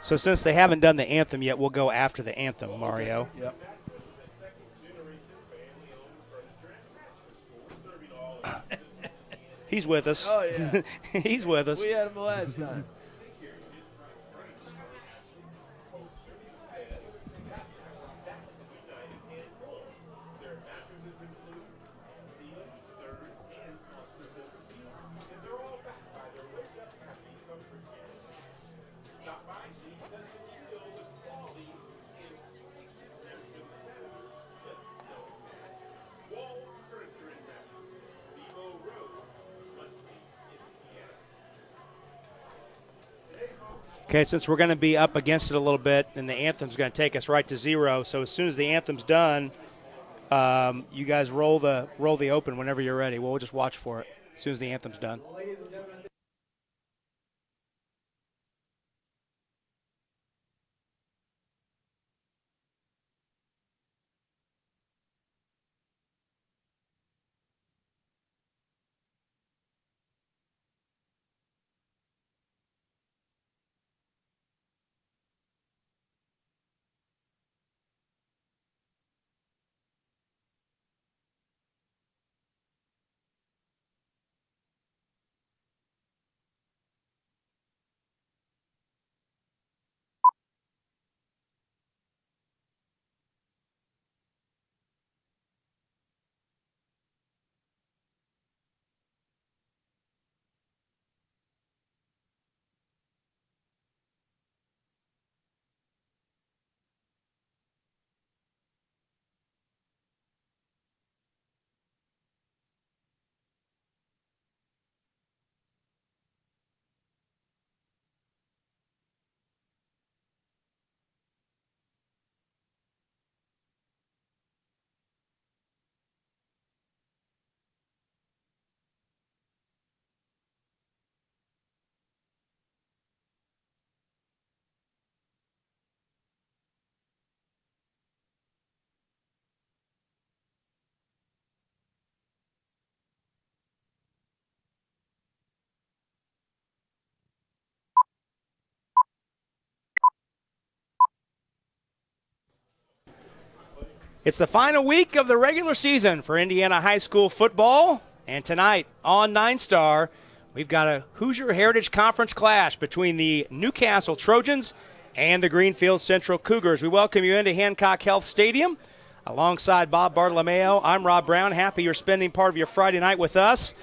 So since they haven't done the anthem yet, we'll go after the anthem, Mario. Yep. He's with us. Oh, yeah. He's with us. We had him last time. Okay, since we're going to be up against it a little bit, and the anthem's going to take us right to 0. So as soon as the anthem's done, you guys roll the open whenever you're ready. We'll just watch for it as soon as the anthem's done. It's the final week of the regular season for Indiana high school football, and tonight on 9 Star, we've got a Hoosier Heritage Conference clash between the Newcastle Trojans and the Greenfield Central Cougars. We welcome you into Hancock Health Stadium. Alongside Bob Bartolomeo, I'm Rob Brown. Happy you're spending part of your Friday night with us.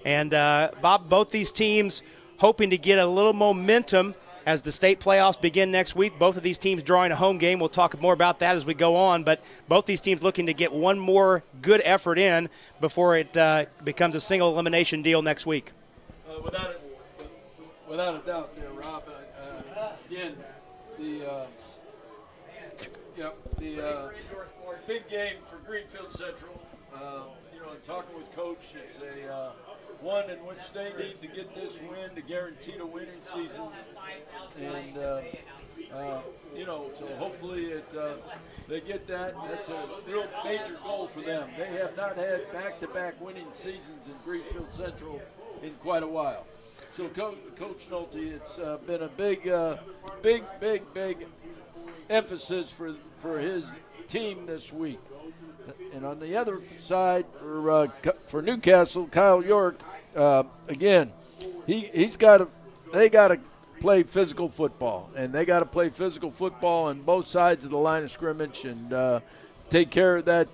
And Bob, both these teams hoping to get a little momentum as the state playoffs begin next week. Both of these teams drawing a home game. We'll talk more about that as we go on. But both these teams looking to get one more good effort in before it becomes a single elimination deal next week. Without a doubt there, Rob. Again, the big game for Greenfield Central. Talking with Coach, it's a one in which they need to get this win to guarantee the winning season. And, so hopefully they get that. That's a real major goal for them. They have not had back-to-back winning seasons in Greenfield Central in quite a while. So Coach Nolte, it's been a big emphasis for his team this week. And on the other side, for Newcastle, Kyle York, again, they got to play physical football, and they got to play physical football on both sides of the line of scrimmage and take care of that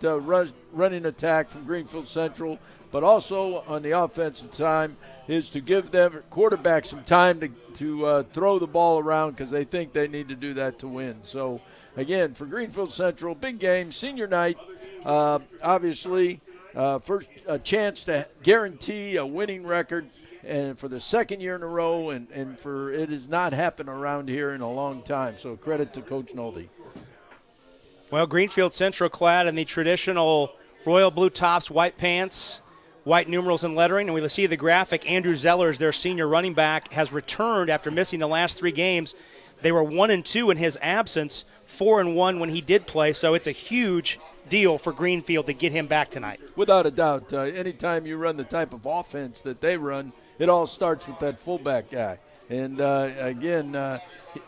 running attack from Greenfield Central. But also on the offensive side is to give them quarterback some time to throw the ball around because they think they need to do that to win. So again, for Greenfield Central, big game, senior night. Obviously, first a chance to guarantee a winning record, and for the second year in a row, and for it has not happened around here in a long time. So credit to Coach Nolte. Well, Greenfield Central clad in the traditional royal blue tops, white pants, white numerals and lettering, and we see the graphic. Andrew Zellers, their senior running back, has returned after missing the last 3 games. They were 1-2 in his absence, 4-1 when he did play. So it's a huge deal for Greenfield to get him back tonight. Without a doubt, anytime you run the type of offense that they run, it all starts with that fullback guy. And again,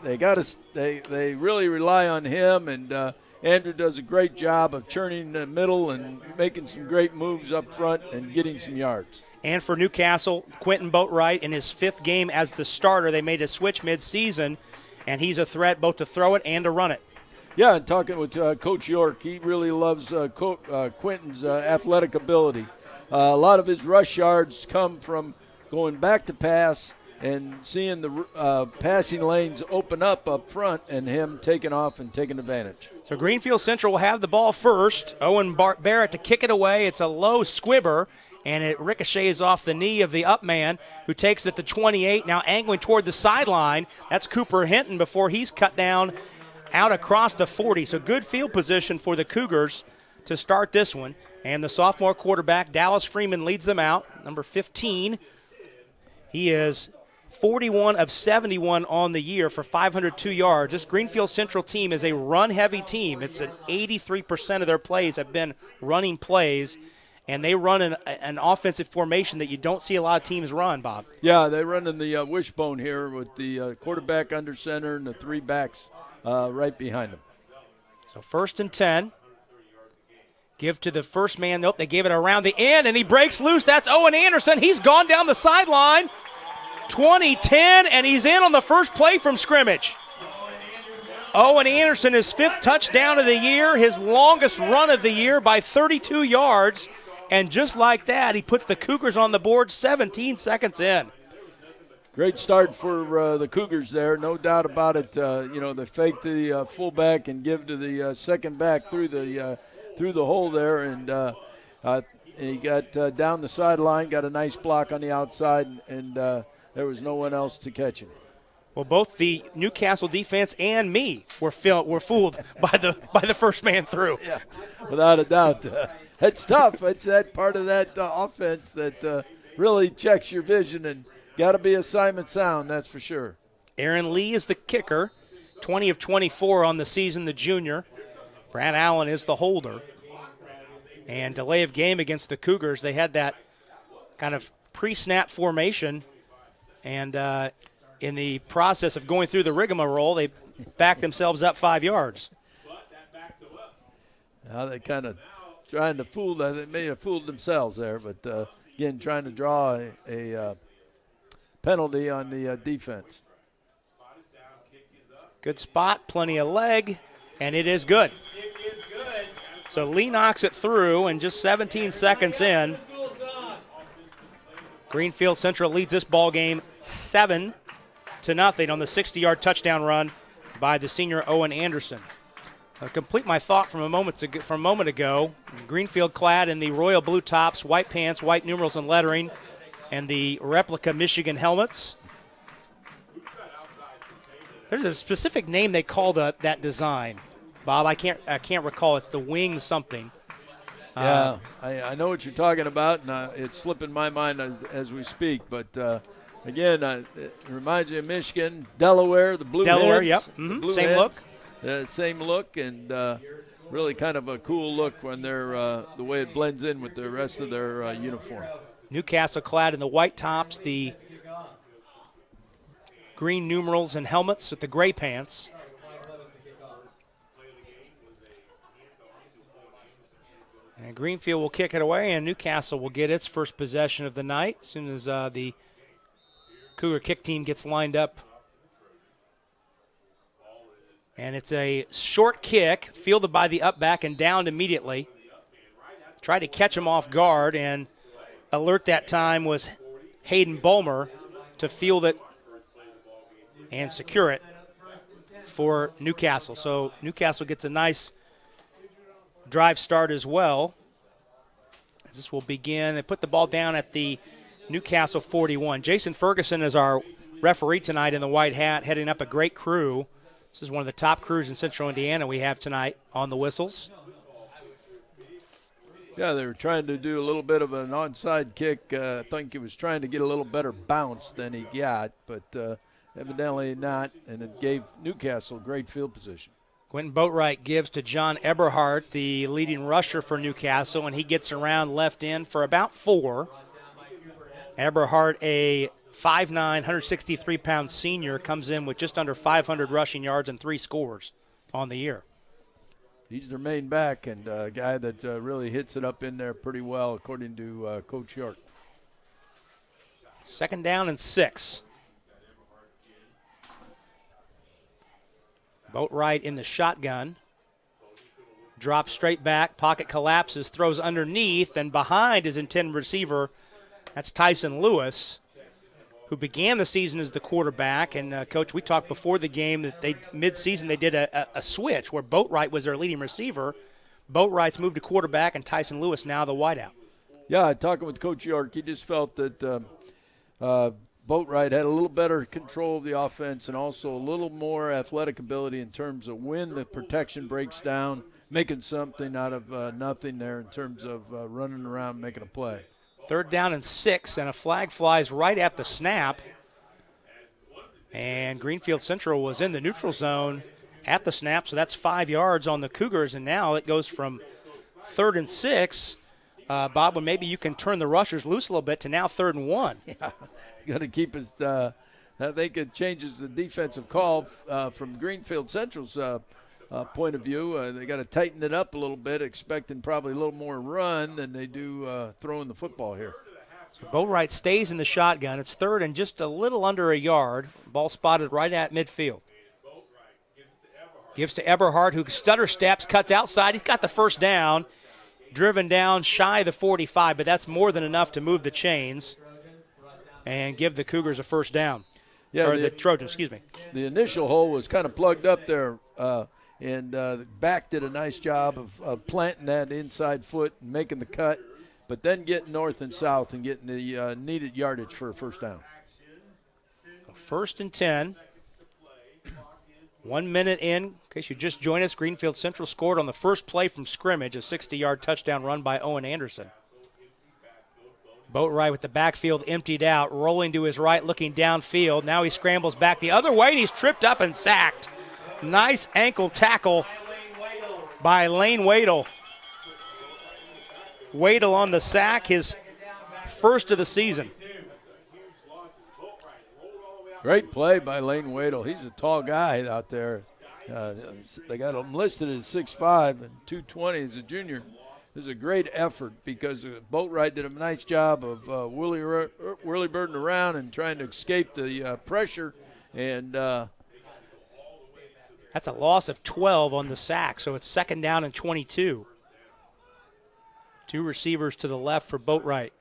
they really rely on him, and Andrew does a great job of churning the middle and making some great moves up front and getting some yards. And for Newcastle, Quentin Boatwright in his 5th game as the starter, they made a switch mid-season, and he's a threat both to throw it and to run it. Yeah, and talking with Coach York, he really loves Quentin's athletic ability. A lot of his rush yards come from going back to pass and seeing the passing lanes open up front and him taking off and taking advantage. So Greenfield Central will have the ball first. Owen Barrett to kick it away. It's a low squibber, and it ricochets off the knee of the up man, who takes it at the 28, now angling toward the sideline. That's Cooper Hinton before he's cut down out across the 40. So good field position for the Cougars to start this one. And the sophomore quarterback, Dallas Freeman, leads them out, number 15. He is 41 of 71 on the year for 502 yards. This Greenfield Central team is a run-heavy team. It's an 83% of their plays have been running plays, and they run an offensive formation that you don't see a lot of teams run, Bob. Yeah, they run in the wishbone here with the quarterback under center and the 3 backs right behind them. So 1st and 10. Give to the first man. Nope, they gave it around the end, and he breaks loose. That's Owen Anderson. He's gone down the sideline. 20-10, and he's in on the first play from scrimmage. Owen Anderson, his 5th touchdown of the year, his longest run of the year by 32 yards. And just like that, he puts the Cougars on the board 17 seconds in. Great start for the Cougars there, no doubt about it. They fake the fullback and give to the second back through the hole there, and he got down the sideline, got a nice block on the outside, and there was no one else to catch him. Well, both the Newcastle defense and me were fooled by the first man through. Yeah, without a doubt. It's tough. It's that part of that offense that really checks your vision, and got to be assignment sound, that's for sure. Aaron Lee is the kicker, 20 of 24 on the season, the junior. Brad Allen is the holder. And delay of game against the Cougars, they had that kind of pre-snap formation, and in the process of going through the rigmarole, they backed themselves up 5 yards. Now they kind of trying to fool them. They may have fooled themselves there, but again, trying to draw a penalty on the defense. Good spot, plenty of leg, and it is good. So Lee knocks it through, and just 17 seconds in, Greenfield Central leads this ball game 7-0 on the 60-yard touchdown run by the senior Owen Anderson. I'll complete my thought from a moment ago. Greenfield clad in the royal blue tops, white pants, white numerals and lettering, and the replica Michigan helmets. There's a specific name they call that design, Bob. I can't recall. It's the wing something. Yeah, I know what you're talking about, and it's slipping my mind as we speak. But again, it reminds me of Michigan, Delaware, the blue Delaware, heads, yep, mm-hmm. Blue Same heads. look. Same look, and really kind of a cool look when they're the way it blends in with the rest of their uniform. Newcastle clad in the white tops, the green numerals and helmets with the gray pants. And Greenfield will kick it away, and Newcastle will get its first possession of the night as soon as the Cougar kick team gets lined up. And it's a short kick, fielded by the up back and downed immediately. Tried to catch him off guard, and alert that time was Hayden Bulmer to field it and secure it for Newcastle. So Newcastle gets a nice drive start as well. As this will begin, they put the ball down at the Newcastle 41. Jason Ferguson is our referee tonight in the white hat, heading up a great crew. This is one of the top crews in Central Indiana we have tonight on the whistles. Yeah, they were trying to do a little bit of an onside kick. I think he was trying to get a little better bounce than he got, but evidently not, and it gave Newcastle great field position. Quentin Boatwright gives to John Eberhardt, the leading rusher for Newcastle, and he gets around left in for about 4. Eberhardt, a 5'9", 163-pound senior, comes in with just under 500 rushing yards and 3 scores on the year. He's their main back and a guy that really hits it up in there pretty well, according to Coach York. 2nd down and 6. Boatwright in the shotgun. Drops straight back, pocket collapses, throws underneath, and behind his intended receiver, that's Tyson Lewis, who began the season as the quarterback. And, Coach, we talked before the game that mid-season they did a switch where Boatwright was their leading receiver. Boatwright's moved to quarterback, and Tyson Lewis now the wideout. Yeah, talking with Coach York, he just felt that Boatwright had a little better control of the offense and also a little more athletic ability in terms of when the protection breaks down, making something out of nothing there in terms of running around making a play. 3rd down and 6, and a flag flies right at the snap. And Greenfield Central was in the neutral zone at the snap, so that's 5 yards on the Cougars. And now it goes from 3rd and 6, Bob, when maybe you can turn the rushers loose a little bit, to now 3rd and 1. Yeah, got to keep his I think it changes the defensive call from Greenfield Central's point of view. They got to tighten it up a little bit, expecting probably a little more run than they do throwing the football here. So Boatwright stays in the shotgun. It's 3rd and just a little under a yard. Ball spotted right at midfield. Gives to Eberhardt, who stutter steps, cuts outside. He's got the 1st down. Driven down shy of the 45, but that's more than enough to move the chains and give the Cougars a 1st down. Yeah, or the Trojans, excuse me. The initial hole was kind of plugged up there, and the back did a nice job of planting that inside foot and making the cut, but then getting north and south and getting the needed yardage for a 1st down. 1st and 10. 1 minute in. In case you just joined us, Greenfield Central scored on the first play from scrimmage, a 60-yard touchdown run by Owen Anderson. Boatwright with the backfield emptied out, rolling to his right, looking downfield. Now he scrambles back the other way, and he's tripped up and sacked. Nice ankle tackle by Lane Wadle. Wadle on the sack, his 1st of the season. Great play by Lane Wadle. He's a tall guy out there. They got him listed at 6'5" and 220 as a junior. This is a great effort because Boatwright did a nice job of whirly birding around and trying to escape the pressure. And that's a loss of 12 on the sack, so it's 2nd down and 22. 2 receivers to the left for Boatwright.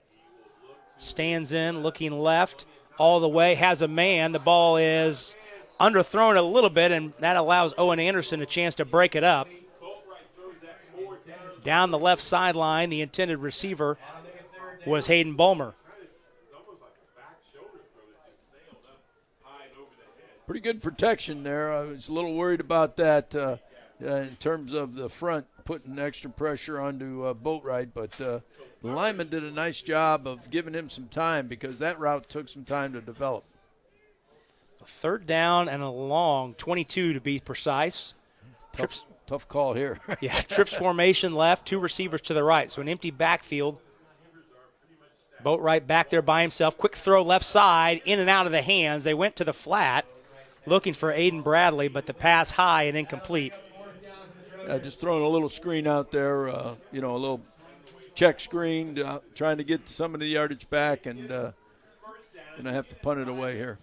Stands in, looking left. All the way, has a man. The ball is underthrown a little bit, and that allows Owen Anderson a chance to break it up. Down the left sideline, the intended receiver was Hayden Bulmer. Pretty good protection there. I was a little worried about that in terms of the front putting extra pressure onto Boatwright, but the lineman did a nice job of giving him some time because that route took some time to develop. 3rd down and a long, 22 to be precise. Tough call here. Yeah, trips formation left, 2 receivers to the right, so an empty backfield. Boatwright back there by himself. Quick throw left side, in and out of the hands. They went to the flat looking for Aiden Bradley, but the pass high and incomplete. Just throwing a little screen out there, a little check screen, trying to get some of the yardage back, and going to have to punt it away here.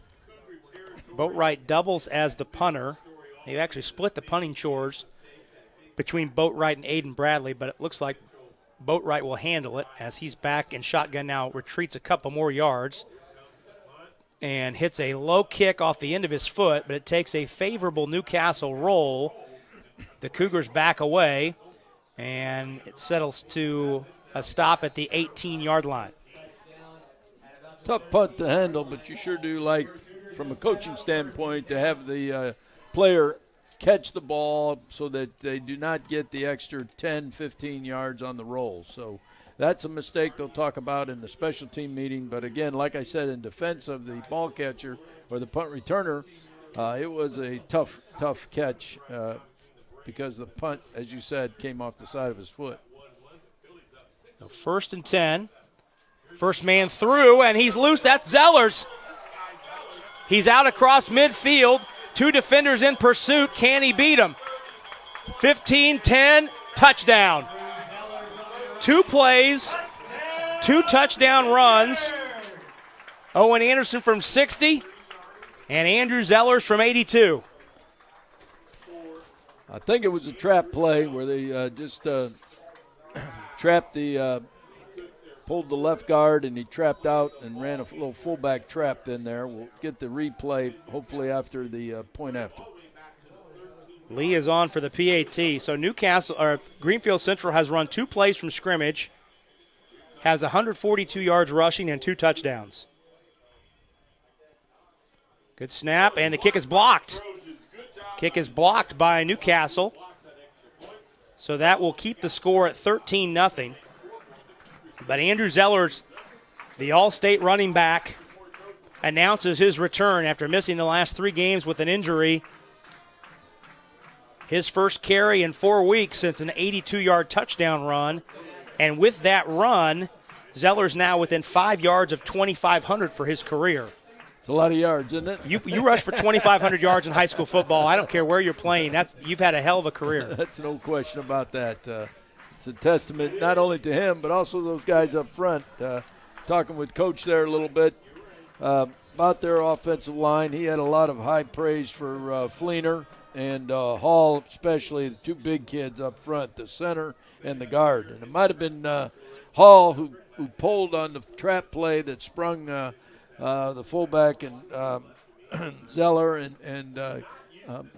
Boatwright doubles as the punter. They actually split the punting chores between Boatwright and Aiden Bradley, but it looks like Boatwright will handle it as he's back in shotgun now, retreats a couple more yards and hits a low kick off the end of his foot, but it takes a favorable Newcastle roll. The Cougars back away, and it settles to a stop at the 18-yard line. Tough punt to handle, but you sure do like, from a coaching standpoint, to have the player catch the ball so that they do not get the extra 10, 15 yards on the roll. So that's a mistake they'll talk about in the special team meeting. But, again, like I said, in defense of the ball catcher or the punt returner, it was a tough catch because the punt, as you said, came off the side of his foot. So 1st and 10. First man through, and he's loose. That's Zellers. He's out across midfield. 2 defenders in pursuit. Can he beat him? 15-10, touchdown. 2 plays, 2 touchdown runs. Owen Anderson from 60 and Andrew Zellers from 82. I think it was a trap play where they just trapped pulled the left guard, and he trapped out and ran a little fullback trap in there. We'll get the replay hopefully after the point after. Lee is on for the PAT. So Greenfield Central has run 2 plays from scrimmage, has 142 yards rushing and 2 touchdowns. Good snap, and the kick is blocked. Kick is blocked by Newcastle. So that will keep the score at 13-0. But Andrew Zellers, the All-State running back, announces his return after missing the last 3 games with an injury. His first carry in 4 weeks since an 82-yard touchdown run. And with that run, Zellers now within 5 yards of 2,500 for his career. It's a lot of yards, isn't it? You rush for 2,500 yards in high school football. I don't care where you're playing. You've had a hell of a career. That's no question about that. It's a testament not only to him, but also those guys up front. Talking with Coach there a little bit about their offensive line. He had a lot of high praise for Fleener and Hall, especially the 2 big kids up front, the center and the guard. And it might have been Hall who pulled on the trap play that sprung the fullback and Zeller and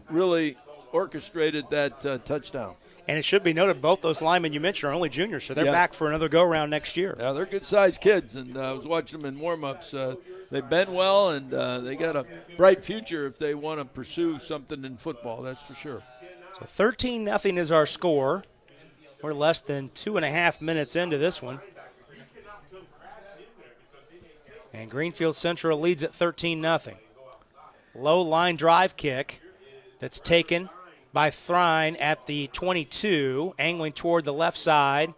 really orchestrated that touchdoend. And it should be noted, both those linemen you mentioned are only juniors, so they're back for another go-round next year. Yeah, they're good-sized kids, and I was watching them in warm-ups. They've been well, and they got a bright future if they want to pursue something in football, that's for sure. So 13-0 is our score. We're less than 2.5 minutes into this one. And Greenfield Central leads at 13-0. Low line drive kick that's taken by Thrine at the 22, angling toward the left side.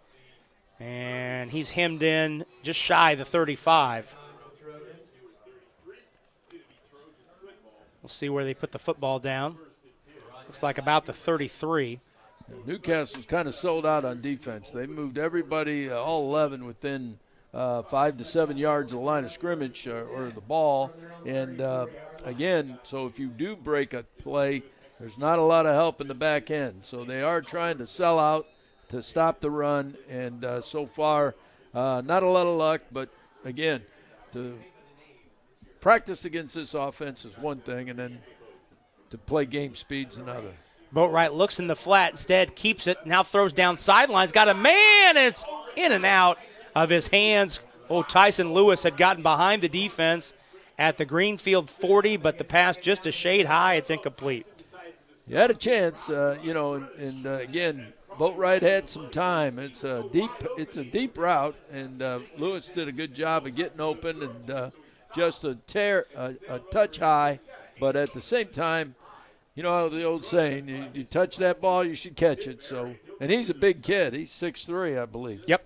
And he's hemmed in just shy of the 35. We'll see where they put the football down. Looks like about the 33. Newcastle's kind of sold out on defense. They moved everybody, all 11, within 5 to 7 yards of the line of scrimmage or the ball. And, again, so if you do break a play, there's not a lot of help in the back end. So they are trying to sell out to stop the run. And so far, not a lot of luck. But, again, to practice against this offense is one thing, and then to play game speed's another. Boatwright looks in the flat, instead keeps it, now throws down sidelines, got a man, and it's in and out of his hands. Tyson Lewis had gotten behind the defense at the Greenfield 40, but the pass just a shade high, it's incomplete. You had a chance, and again, Boatwright had some time. It's a deep route, and Lewis did a good job of getting open and just a touch high, but at the same time, you know the old saying, you touch that ball, you should catch it. So, and he's a big kid. He's 6'3", I believe. Yep.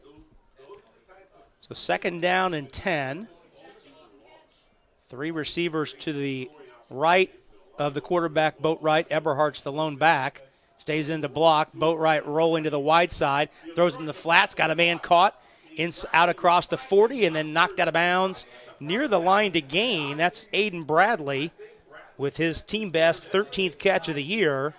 So 2nd down and 10. 3 receivers to the right of the quarterback, Boatwright. Eberhardt's the lone back. Stays in to block. Boatwright rolling to the wide side. Throws in the flats. Got a man caught out across the 40 and then knocked out of bounds near the line to gain. That's Aiden Bradley with his team best 13th catch of the year.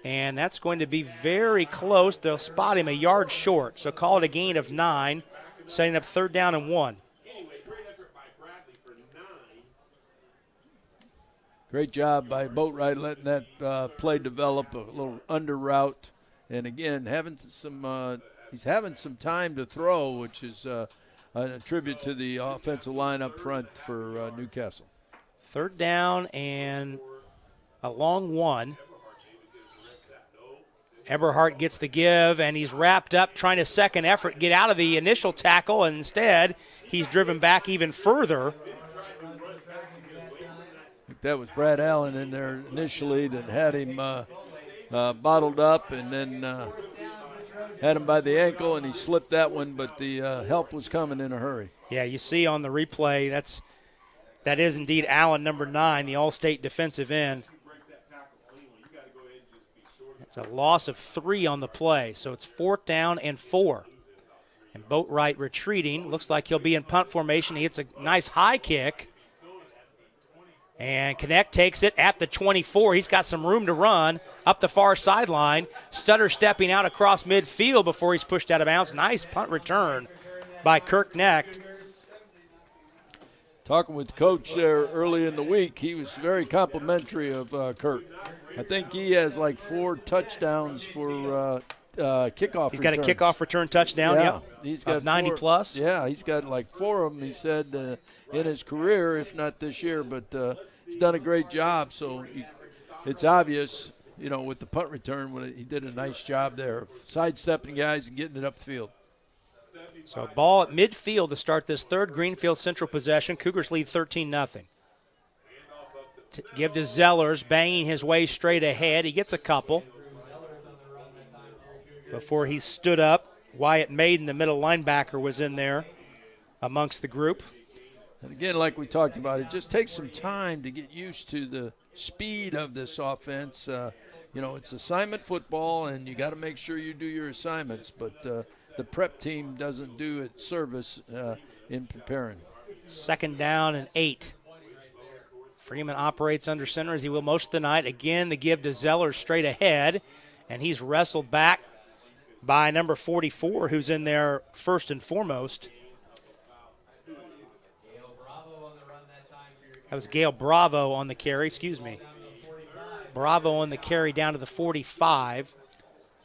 And that's going to be very close. They'll spot him a yard short. So call it a gain of 9, setting up 3rd down and 1. Great job by Boatwright letting that play develop, a little under route. And again, he's having some time to throw, which is a tribute to the offensive line up front for Newcastle. 3rd down and a long 1. Eberhardt gets the give, and he's wrapped up trying to second effort, get out of the initial tackle, and instead he's driven back even further. I think that was Brad Allen in there initially that had him bottled up, and then had him by the ankle, and he slipped that one, but the help was coming in a hurry. Yeah, you see on the replay, that's That is indeed Allen, number 9, the All-State defensive end. It's a loss of 3 on the play, so it's 4th down and 4. And Boatwright retreating. Looks like he'll be in punt formation. He hits a nice high kick. And Connect takes it at the 24. He's got some room to run up the far sideline. Stutter stepping out across midfield before he's pushed out of bounds. Nice punt return by Kirk Knecht. Talking with Coach there early in the week, he was very complimentary of Kirk. I think he has like 4 touchdowns for kickoff. He's returns. got a kickoff return touchdown. Yeah, Yep. he's got 90 4, plus. Yeah, he's got like 4 of them. He said in his career, if not this year, but he's done a great job. So it's obvious, with the punt return, when he did a nice job there, sidestepping guys and getting it up the field. So ball at midfield to start this third Greenfield Central possession. Cougars lead 13-0. Give to Zellers, banging his way straight ahead. He gets a couple. Before he stood up, Wyatt Maiden, the middle linebacker, was in there amongst the group. And again, like we talked about, it just takes some time to get used to the speed of this offense. It's assignment football, and you got to make sure you do your assignments. But the prep team doesn't do its service in preparing. 2nd down and 8. Freeman operates under center as he will most of the night. Again, the give to Zeller straight ahead, and he's wrestled back by number 44, who's in there first and foremost. That was Gale Bravo on the carry, Bravo on the carry down to the 45.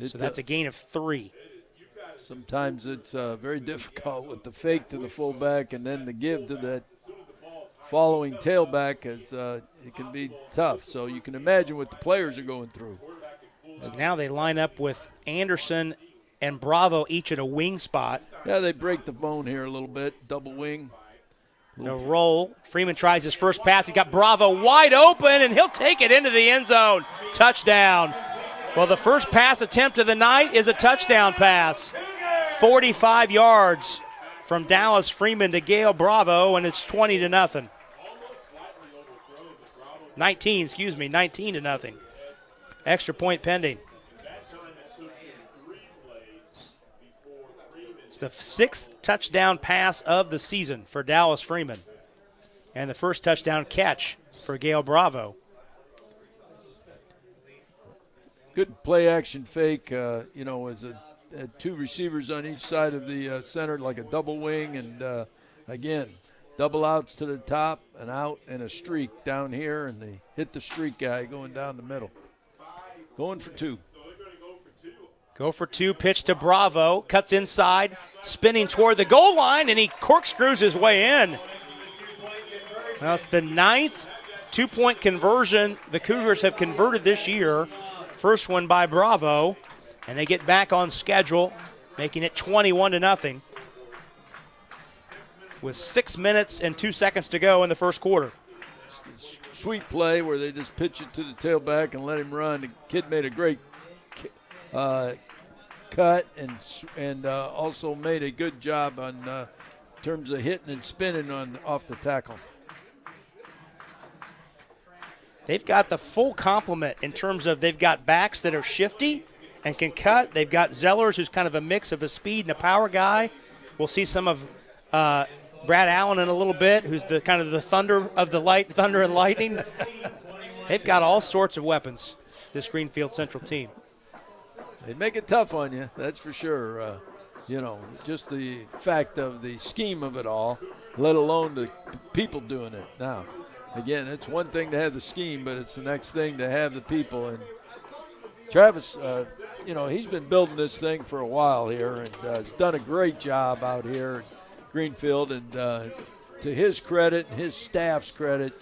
So that's a gain of 3. Sometimes it's very difficult with the fake to the fullback and then the give to that following tailback, as it can be tough. So you can imagine what the players are going through. So now they line up with Anderson and Bravo each at a wing spot. Yeah, they break the bone here a little bit, double wing. The roll. Freeman tries his first pass. He's got Bravo wide open, and he'll take it into the end zone. Touchdown. Well, the first pass attempt of the night is a touchdown pass. 45 yards from Dallas Freeman to Gale Bravo, and it's 20-0. 19-0. Extra point pending. It's the 6th touchdown pass of the season for Dallas Freeman, and the first touchdown catch for Gale Bravo. Good play action fake, as 2 receivers on each side of the center, like a double wing, and again, double outs to the top and out and a streak down here, and they hit the streak guy going down the middle. Going for 2. Go for 2, pitch to Bravo, cuts inside, spinning toward the goal line, and he corkscrews his way in. Now it's the 9th 2-point conversion the Cougars have converted this year. First one by Bravo, and they get back on schedule, making it 21-0 with 6 minutes and 2 seconds to go in the first quarter. Sweet play where they just pitch it to the tailback and let him run. The kid made a great cut and also made a good job on terms of hitting and spinning off the tackle. They've got the full complement in terms of they've got backs that are shifty and can cut. They've got Zellers, who's kind of a mix of a speed and a power guy. We'll see some of Brad Allen in a little bit, who's the kind of the thunder and lightning. They've got all sorts of weapons, this Greenfield Central team. They'd make it tough on you, that's for sure. Just the fact of the scheme of it all, let alone the people doing it. Now, again, it's one thing to have the scheme, but it's the next thing to have the people. And Travis, he's been building this thing for a while here and has done a great job out here at Greenfield. And to his credit and his staff's credit,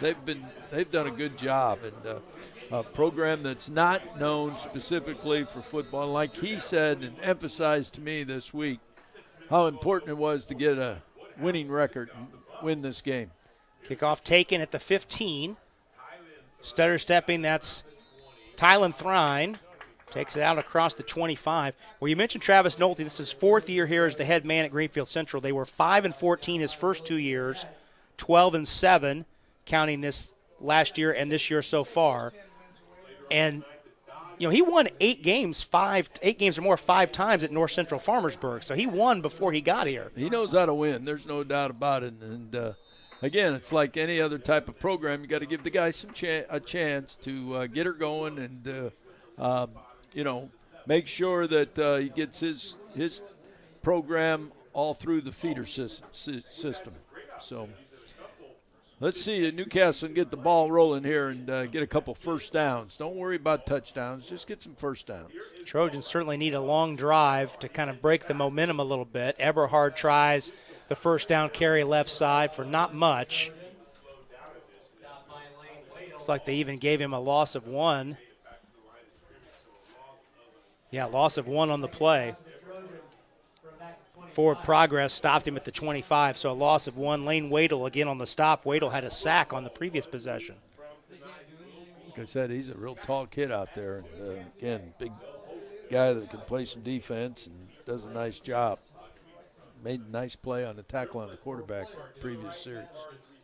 they've done a good job. And a program that's not known specifically for football. Like he said and emphasized to me this week how important it was to get a winning record and win this game. Kickoff taken at the 15. Stutter stepping, that's Tylen Thrine. Takes it out across the 25. Well, you mentioned Travis Nolte. This is his 4th year here as the head man at Greenfield Central. They were 5-14 his first 2 years. 12-7, counting this last year and this year so far. And he won 8 games or more 5 times at North Central Farmersburg. So he won before he got here. He knows how to win. There's no doubt about it. And again, it's like any other type of program. You got to give the guy a chance to get her going and make sure that he gets his program all through the feeder system. So let's see if Newcastle can get the ball rolling here and get a couple first downs. Don't worry about touchdowns. Just get some first downs. Trojans certainly need a long drive to kind of break the momentum a little bit. Eberhard tries the first down carry left side for not much. Looks like they even gave him a loss of 1. Yeah, loss of 1 on the play. Forward progress stopped him at the 25, so a loss of 1. Lane Wadle again on the stop. Wadle had a sack on the previous possession. Like I said, he's a real tall kid out there. And, again, big guy that can play some defense and does a nice job. Made a nice play on the tackle on the quarterback previous series.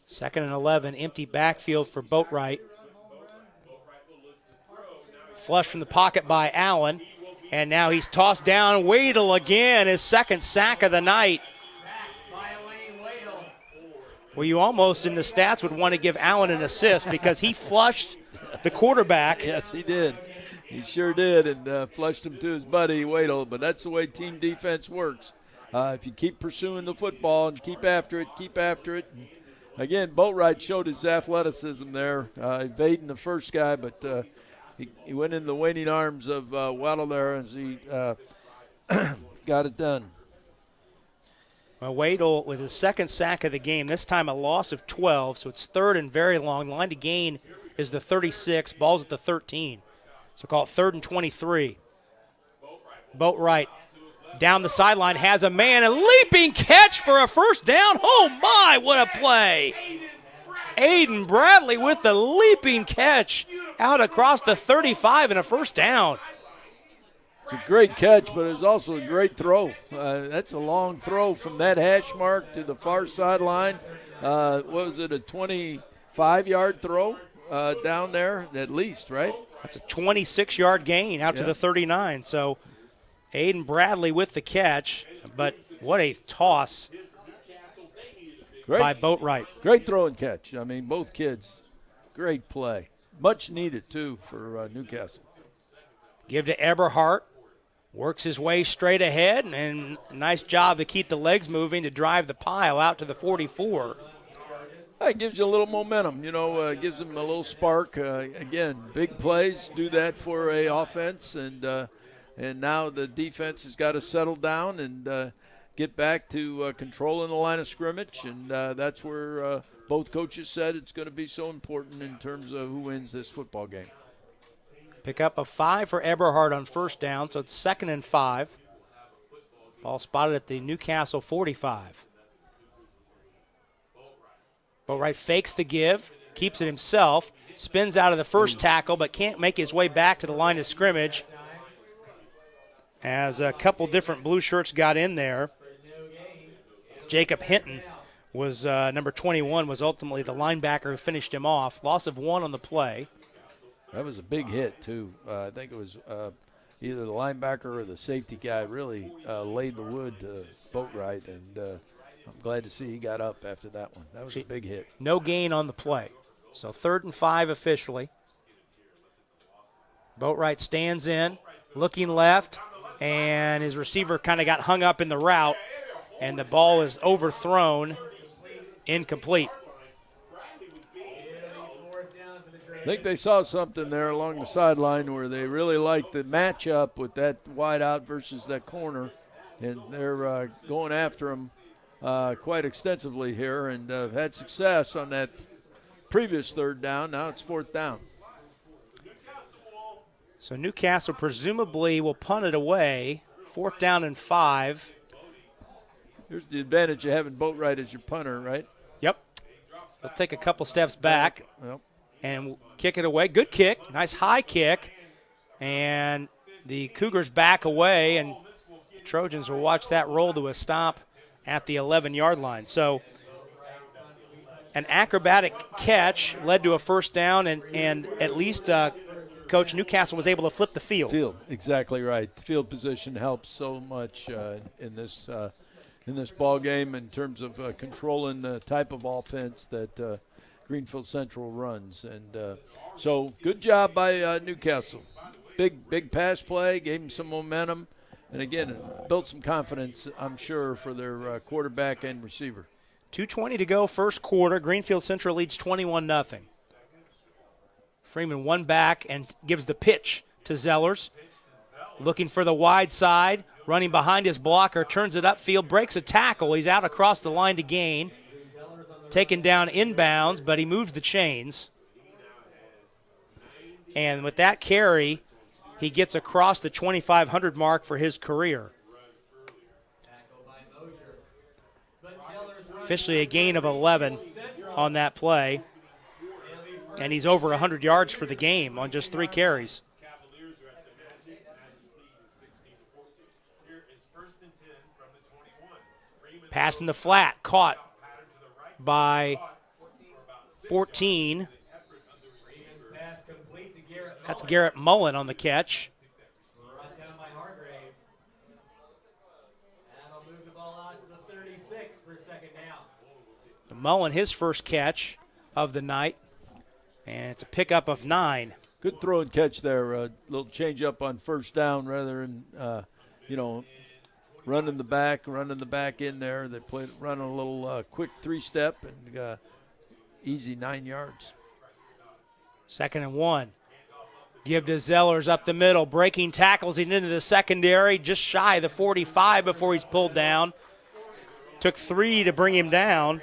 2nd and 11, empty backfield for Boatwright. Flush from the pocket by Allen. And now he's tossed down. Wadle again, his 2nd sack of the night. Well, you almost in the stats would want to give Allen an assist because he flushed the quarterback. Yes, he did. He sure did, and flushed him to his buddy, Wadle. But that's the way team defense works. If you keep pursuing the football and keep after it. And again, Boatwright showed his athleticism there, evading the first guy, but he went in the waiting arms of Waddle there as he got it done. Well, Wadle with his 2nd sack of the game, this time a loss of 12, so it's 3rd and very long. Line to gain is the 36, ball's at the 13. So call it 3rd and 23. Boatwright down the sideline, has a man, a leaping catch for a first down. Oh, my, what a play. Aiden Bradley with the leaping catch out across the 35 and a first down. It's a great catch, but it's also a great throw. That's a long throw from that hash mark to the far sideline. What was it, a 25-yard throw down there at least, right? That's a 26-yard gain out to the 39. So Aiden Bradley with the catch, but what a toss by Boatwright. Great throw and catch. I mean, both kids, great play. Much needed, too, for Newcastle. Give to Eberhardt. Works his way straight ahead, and a nice job to keep the legs moving to drive the pile out to the 44. That gives you a little momentum, gives them a little spark. Again, big plays do that for a offense, and now the defense has got to settle down and get back to controlling the line of scrimmage, and that's where both coaches said it's going to be so important in terms of who wins this football game. Pick up a 5 for Eberhard on first down, so it's 2nd and 5. Ball spotted at the Newcastle 45. Boatwright fakes the give, keeps it himself, spins out of the first tackle, but can't make his way back to the line of scrimmage as a couple different blue shirts got in there. Jacob Hinton was number 21, was ultimately the linebacker who finished him off. Loss of 1 on the play. That was a big hit, too. I think it was either the linebacker or the safety guy really laid the wood to Boatwright, and I'm glad to see he got up after that one. That was a big hit. No gain on the play. So 3rd and 5 officially. Boatwright stands in, looking left, and his receiver kind of got hung up in the route, and the ball is overthrown, incomplete. I think they saw something there along the sideline where they really liked the matchup with that wide out versus that corner, and they're going after him quite extensively here and had success on that previous 3rd down. Now it's 4th down. So Newcastle presumably will punt it away. 4th down and 5. Here's the advantage of having Boatwright as your punter, right? Yep. He'll take a couple steps back. Yep. And kick it away. Good kick. Nice high kick. And the Cougars back away, and the Trojans will watch that roll to a stop at the 11-yard line. So An acrobatic catch led to a first down, and at least Coach Newcastle was able to flip the field. Exactly right. The field position helps so much in this ball game in terms of controlling the type of offense that Greenfield Central runs. And so good job by Newcastle. Big pass play, gave him some momentum, and again, built some confidence, I'm sure, for their quarterback and receiver. 2:20 to go, first quarter. Greenfield Central leads 21-0. Freeman one back and gives the pitch to Zellers. Looking for the wide side, running behind his blocker, turns it upfield, breaks a tackle. He's out across the line to gain. Taken down inbounds, but he moves the chains. And with that carry, he gets across the 2,500 mark for his career. Officially a gain of 11 on that play. And he's over 100 yards for the game on just 3 carries. Pass in the flat, caught by 14. That's Garrett Mullen on the catch. Mullen, his first catch of the night, and it's a pickup of 9. Good throw and catch there. A little change up on first down rather than, running the back in there. They run a little quick 3-step and easy 9 yards. 2nd and 1. Give to Zellers up the middle, breaking tackles into the secondary, just shy of the 45 before he's pulled down. Took 3 to bring him down.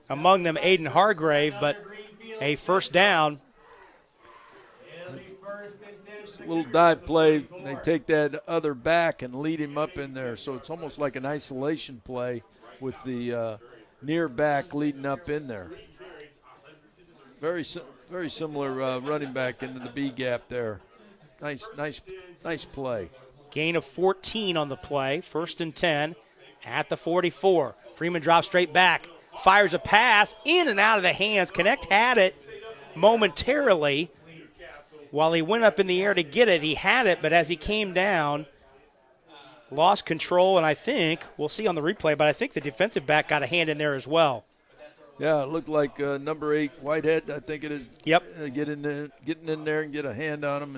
Among them, Aiden Hargrave, but a first down. Just a little dive play. They take that other back and lead him up in there. So it's almost like an isolation play with the near back leading up in there. Very similar running back into the B gap there. Nice play. Gain of 14 on the play. 1st and 10 at the 44. Freeman drops straight back. Fires a pass in and out of the hands. Connect had it momentarily while he went up in the air to get it. He had it, but as he came down, lost control, and I think, we'll see on the replay, but I think the defensive back got a hand in there as well. Yeah, it looked like number 8, Whitehead, I think it is. Yep. Getting in there and get a hand on him,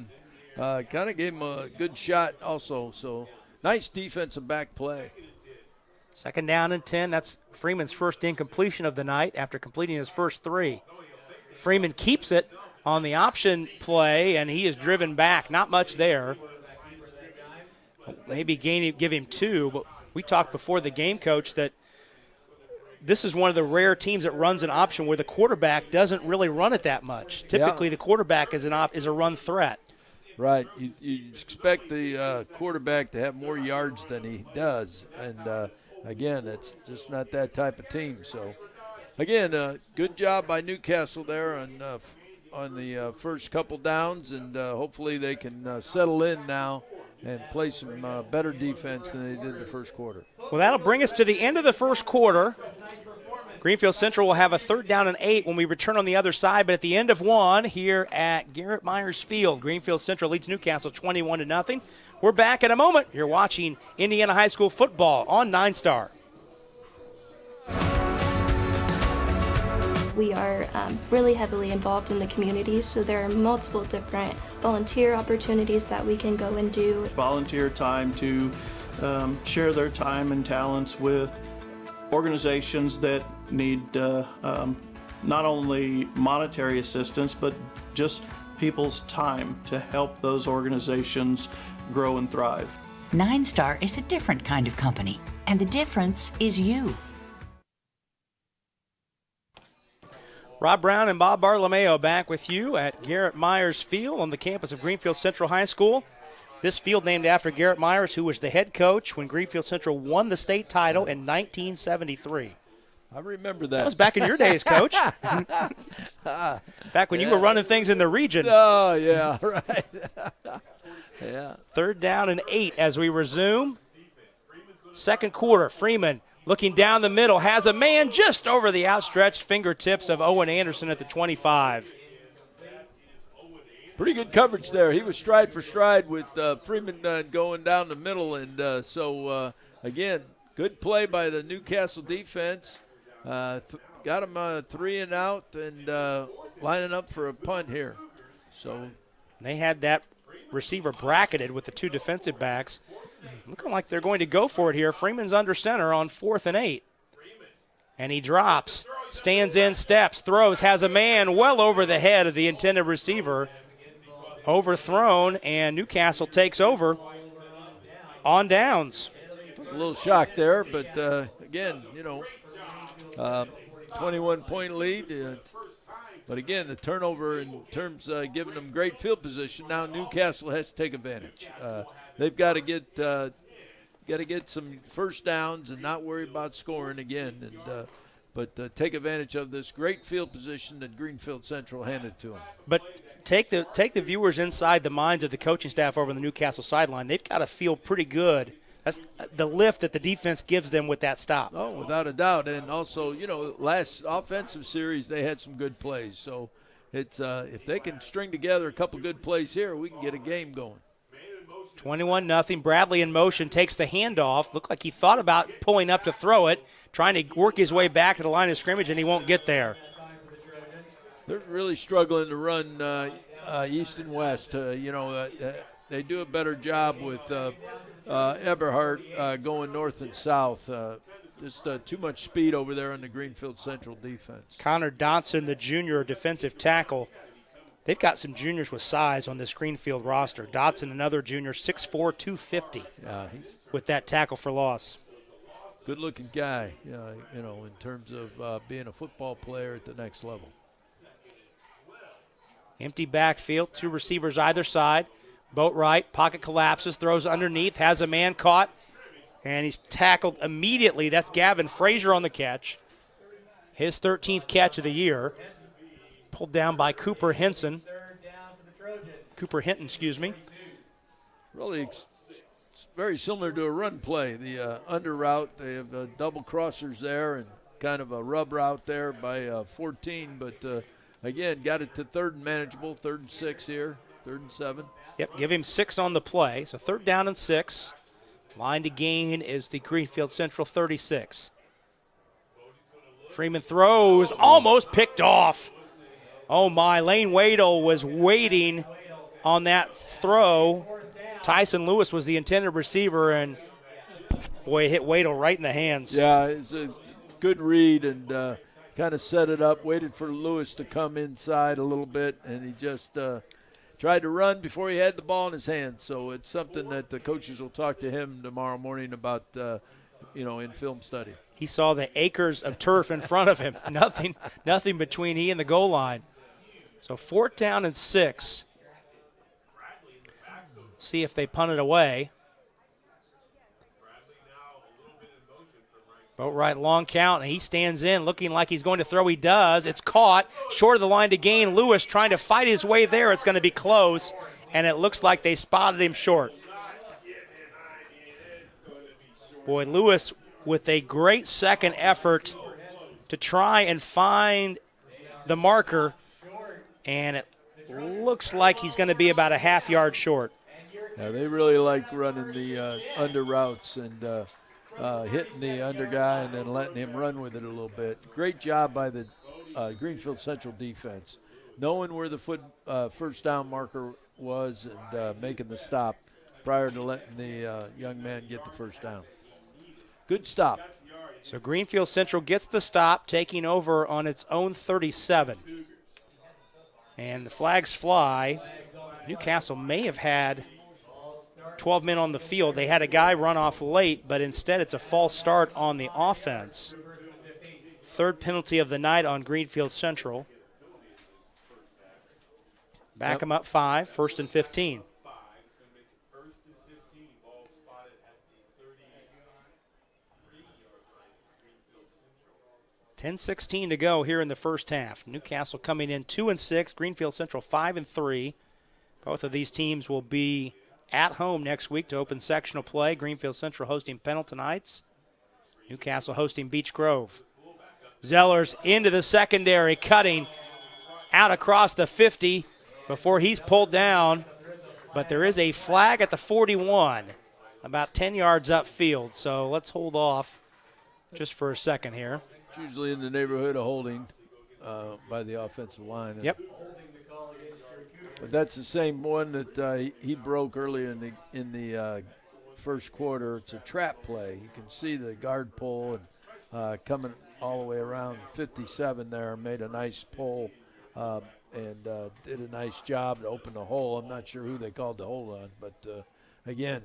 and kind of gave him a good shot also. So nice defensive back play. 2nd down and 10. That's Freeman's first incompletion of the night after completing his first 3. Freeman keeps it on the option play, and he is driven back. Not much there. Maybe give him 2, but we talked before the game, Coach, that this is one of the rare teams that runs an option where the quarterback doesn't really run it that much. Typically, the quarterback is a run threat. Right. You expect the quarterback to have more yards than he does, and again, it's just not that type of team. So, again, good job by Newcastle there on the first couple downs, and hopefully they can settle in now and play some better defense than they did the first quarter. Well, that'll bring us to the end of the first quarter. Greenfield Central will have a 3rd down and 8 when we return on the other side, but at the end of 1 here at Garrett Myers Field, Greenfield Central leads Newcastle 21-0. We're back in a moment. You're watching Indiana High School football on 9 Star. We are really heavily involved in the community, so there are multiple different volunteer opportunities that we can go and do. Volunteer time to share their time and talents with organizations that need not only monetary assistance, but just people's time to help those organizations grow and thrive. 9 Star is a different kind of company, and the difference is you. Rob Brown and Bob Bartolomeo back with you at Garrett Myers Field on the campus of Greenfield Central High School. This field named after Garrett Myers, who was the head coach when Greenfield Central won the state title in 1973. I remember that. That was back in your days, Coach. Back when you were running things in the region. Oh, yeah, right. Yeah. 3rd down and 8 as we resume. Second quarter, Freeman Looking down the middle, has a man just over the outstretched fingertips of Owen Anderson at the 25. Pretty good coverage there. He was stride for stride with Freeman going down the middle. And again, good play by the Newcastle defense. Got him 3 and out and lining up for a punt here. So they had that receiver bracketed with the 2 defensive backs. Looking like they're going to go for it here. Freeman's under center on 4th and 8. And he drops, stands in, steps, throws, has a man well over the head of the intended receiver. Overthrown, and Newcastle takes over on downs. A little shock there, but again, 21-point lead. But again, the turnover in terms of giving them great field position. Now Newcastle has to take advantage. They've got to get some first downs and not worry about scoring again. But take advantage of this great field position that Greenfield Central handed to them. But take the viewers inside the minds of the coaching staff over on the Newcastle sideline. They've got to feel pretty good. That's the lift that the defense gives them with that stop. Oh, without a doubt. And also, last offensive series they had some good plays. So it's if they can string together a couple good plays here, we can get a game going. 21-0. Bradley in motion, takes the handoff. Looked like he thought about pulling up to throw it, trying to work his way back to the line of scrimmage, and he won't get there. They're really struggling to run east and west. They do a better job with Eberhardt going north and south. Just too much speed over there on the Greenfield Central defense. Connor Dotson, the junior defensive tackle. They've got some juniors with size on this Greenfield roster. Dotson, another junior, 6'4", 250 with that tackle for loss. Good-looking guy, in terms of being a football player at the next level. Empty backfield, 2 receivers either side. Boatwright, pocket collapses, throws underneath, has a man caught, and he's tackled immediately. That's Gavin Frazier on the catch. His 13th catch of the year. Pulled down by Cooper Hinton. Really, it's very similar to a run play. The under route, they have double crossers there and kind of a rub route there by 14. But, again, got it to 3rd and manageable, 3rd and 6 here, 3rd and 7. Yep, give him 6 on the play. So 3rd down and 6. Line to gain is the Greenfield Central 36. Freeman throws, almost picked off. Oh, my. Lane Wadle was waiting on that throw. Tyson Lewis was the intended receiver, and, boy, it hit Wadle right in the hands. Yeah, it's a good read and kind of set it up, waited for Lewis to come inside a little bit, and he just tried to run before he had the ball in his hands. So it's something that the coaches will talk to him tomorrow morning about, in film study. He saw the acres of turf in front of him. Nothing between he and the goal line. So 4th down and 6. See if they punt it away. Boatwright long count, and he stands in looking like he's going to throw. He does. It's caught short of the line to gain. Lewis trying to fight his way there. It's going to be close, and it looks like they spotted him short. Boy, Lewis with a great second effort to try and find the marker, and it looks like he's going to be about a half yard short. Yeah, they really like running the under routes and hitting the under guy and then letting him run with it a little bit. Great job by the Greenfield Central defense, knowing where the first down marker was and making the stop prior to letting the young man get the first down. Good stop. So Greenfield Central gets the stop, taking over on its own 37. And the flags fly. Newcastle may have had 12 men on the field. They had a guy run off late, but instead it's a false start on the offense. 3rd penalty of the night on Greenfield Central. Back them up 5, 1st and 15. .10:16 to go here in the first half. Newcastle coming in 2-6, Greenfield Central 5-3. Both of these teams will be at home next week to open sectional play. Greenfield Central hosting Pendleton Heights. Newcastle hosting Beech Grove. Zellers into the secondary, cutting out across the 50 before he's pulled down. But there is a flag at the 41, about 10 yards upfield. So let's hold off just for a second here. It's usually in the neighborhood of holding by the offensive line. Yep. But that's the same one that he broke earlier in the first quarter. It's a trap play. You can see the guard pull and coming all the way around 57 there, made a nice pull and did a nice job to open the hole. I'm not sure who they called the hold on, but again.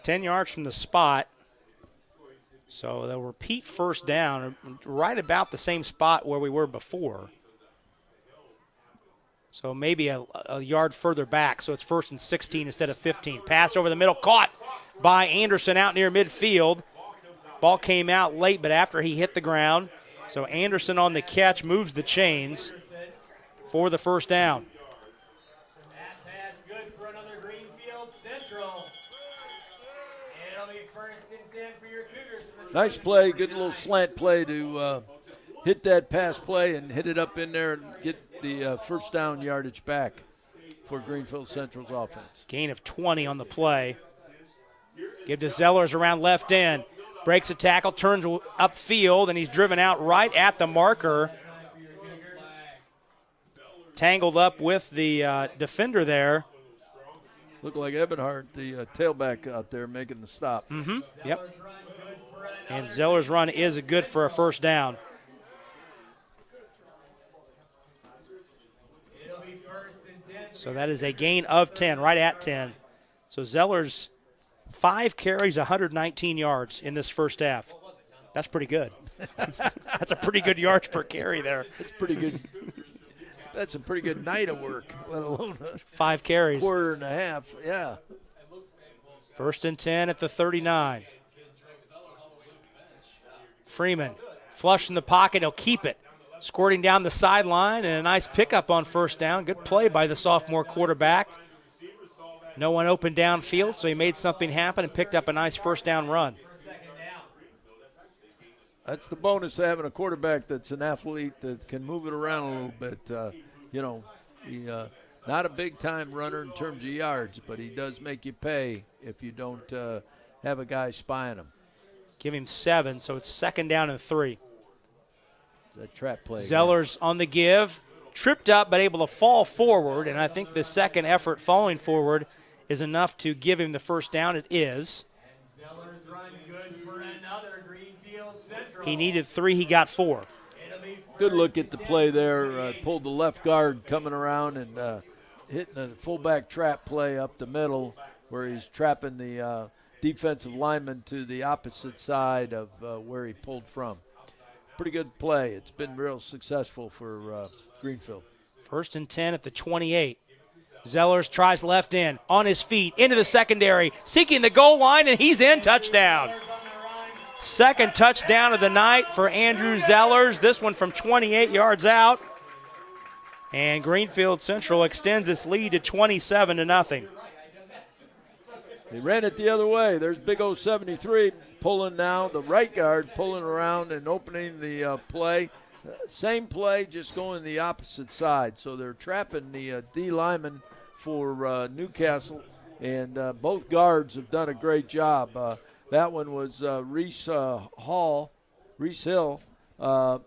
10 yards from the spot. So they'll repeat first down right about the same spot where we were before. So maybe a yard further back. So it's 1st and 16 instead of 15. Pass over the middle, caught by Anderson out near midfield. Ball came out late, but after he hit the ground. So Anderson on the catch moves the chains for the first down. That pass good for another Greenfield Central. It'll be 1st and 10 for your Cougars. Nice play, good little slant play to hit that pass play and hit it up in there and get the first down yardage back for Greenfield Central's offense. Gain of 20 on the play. Give to Zellers around left end. Breaks a tackle, turns upfield, and he's driven out right at the marker. Tangled up with the defender there. Looked like Ebenhart, the tailback out there, making the stop. Mm-hmm. Yep. And Zeller's run is good for a first down. So that is a gain of 10, right at 10. So Zeller's 5 carries, 119 yards in this first half. That's pretty good. That's a pretty good yards per carry there. That's pretty good. That's a pretty good night of work, let alone 5 carries. Quarter and a half, yeah. 1st and 10 at the 39. Freeman flush in the pocket. He'll keep it. Squirting down the sideline and a nice pickup on first down. Good play by the sophomore quarterback. No one open downfield, so he made something happen and picked up a nice first down run. That's the bonus of having a quarterback that's an athlete that can move it around a little bit. He not a big-time runner in terms of yards, but he does make you pay if you don't have a guy spying him. Give him 7, so it's 2nd down and 3. That trap play. Zellers on the give. Tripped up but able to fall forward, and I think the second effort falling forward is enough to give him the first down. It is. Zeller's run good for another Greenfield Central. He needed 3. He got 4. Good look at the play there. Pulled the left guard coming around and hitting a fullback trap play up the middle where he's trapping the defensive lineman to the opposite side of where he pulled from. Pretty good play. It's been real successful for Greenfield. 1st and 10 at the 28. Zellers tries left in, on his feet, into the secondary, seeking the goal line, and he's in. Touchdown. 2nd touchdown of the night for Andrew Zellers. This one from 28 yards out. And Greenfield Central extends its lead to 27-0. They ran it the other way. There's big old 73 pulling now, the right guard pulling around and opening the play. Same play, just going the opposite side. So they're trapping the D lineman for Newcastle, and both guards have done a great job. That one was Reese Hill, the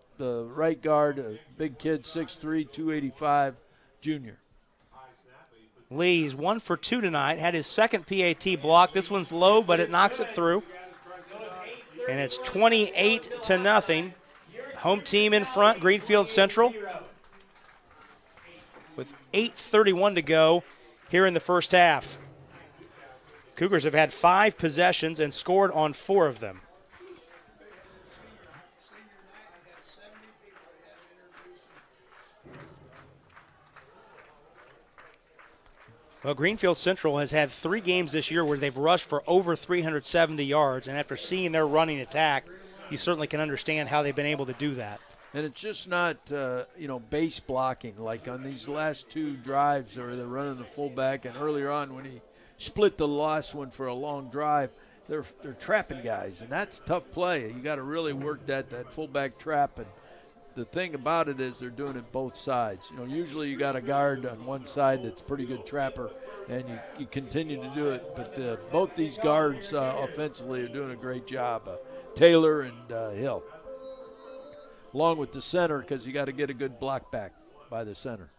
right guard, a big kid, 6'3", 285, junior. Lee's 1 for 2 tonight, had his 2nd PAT block. This one's low, but it knocks it through. And it's 28-0. Home team in front, Greenfield Central, with 8:31 to go here in the first half. Cougars have had 5 possessions and scored on 4 of them. Well, Greenfield Central has had 3 games this year where they've rushed for over 370 yards, and after seeing their running attack, you certainly can understand how they've been able to do that. And it's just not, base blocking like on these last 2 drives where they're running the fullback, and earlier on when he split the last one for a long drive, they're trapping guys, and that's tough play. You got to really work that fullback trap. And the thing about it is they're doing it both sides. Usually you got a guard on one side that's a pretty good trapper, and you continue to do it. But both these guards offensively are doing a great job, Taylor and Hill, along with the center, because you got to get a good block back by the center.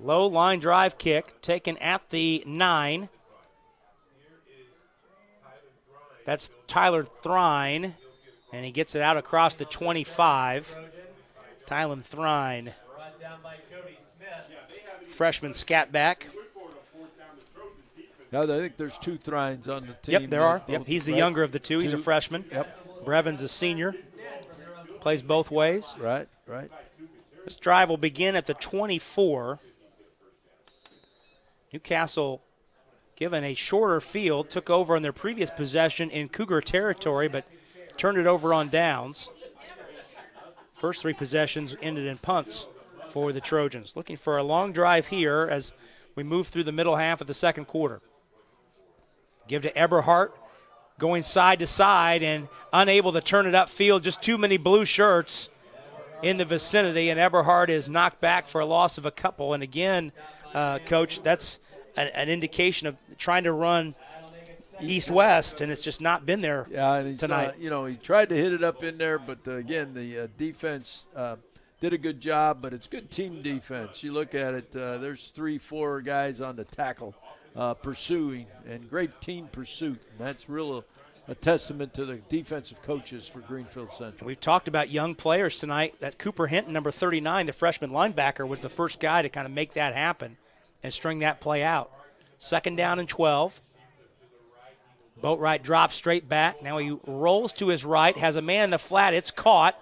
Low line drive kick taken at the 9. That's Tyler Thrine, and he gets it out across the 25. Tylen Thrine, freshman scat back. Now, I think there's 2 Thrines on the team. Yep, there are. Yep, he's the younger of the two. He's a freshman. Yep. Brevin's a senior. Plays both ways. Right. This drive will begin at the 24. Newcastle, given a shorter field, took over on their previous possession in Cougar territory, but turned it over on downs. First 3 possessions ended in punts for the Trojans. Looking for a long drive here as we move through the middle half of the second quarter. Give to Eberhardt, going side to side and unable to turn it upfield. Just too many blue shirts in the vicinity, and Eberhardt is knocked back for a loss of a couple. And again, Coach, that's an indication of trying to run east-west, and it's just not been there and tonight. He tried to hit it up in there, but again, the defense did a good job, but it's good team defense. You look at it, there's 3-4 guys on the tackle pursuing, and great team pursuit, and that's real a testament to the defensive coaches for Greenfield Central. We've talked about young players tonight. That Cooper Hinton, number 39, the freshman linebacker, was the first guy to kind of make that happen and string that play out. 2nd down and 12. Boatwright drops straight back. Now he rolls to his right, has a man in the flat. It's caught.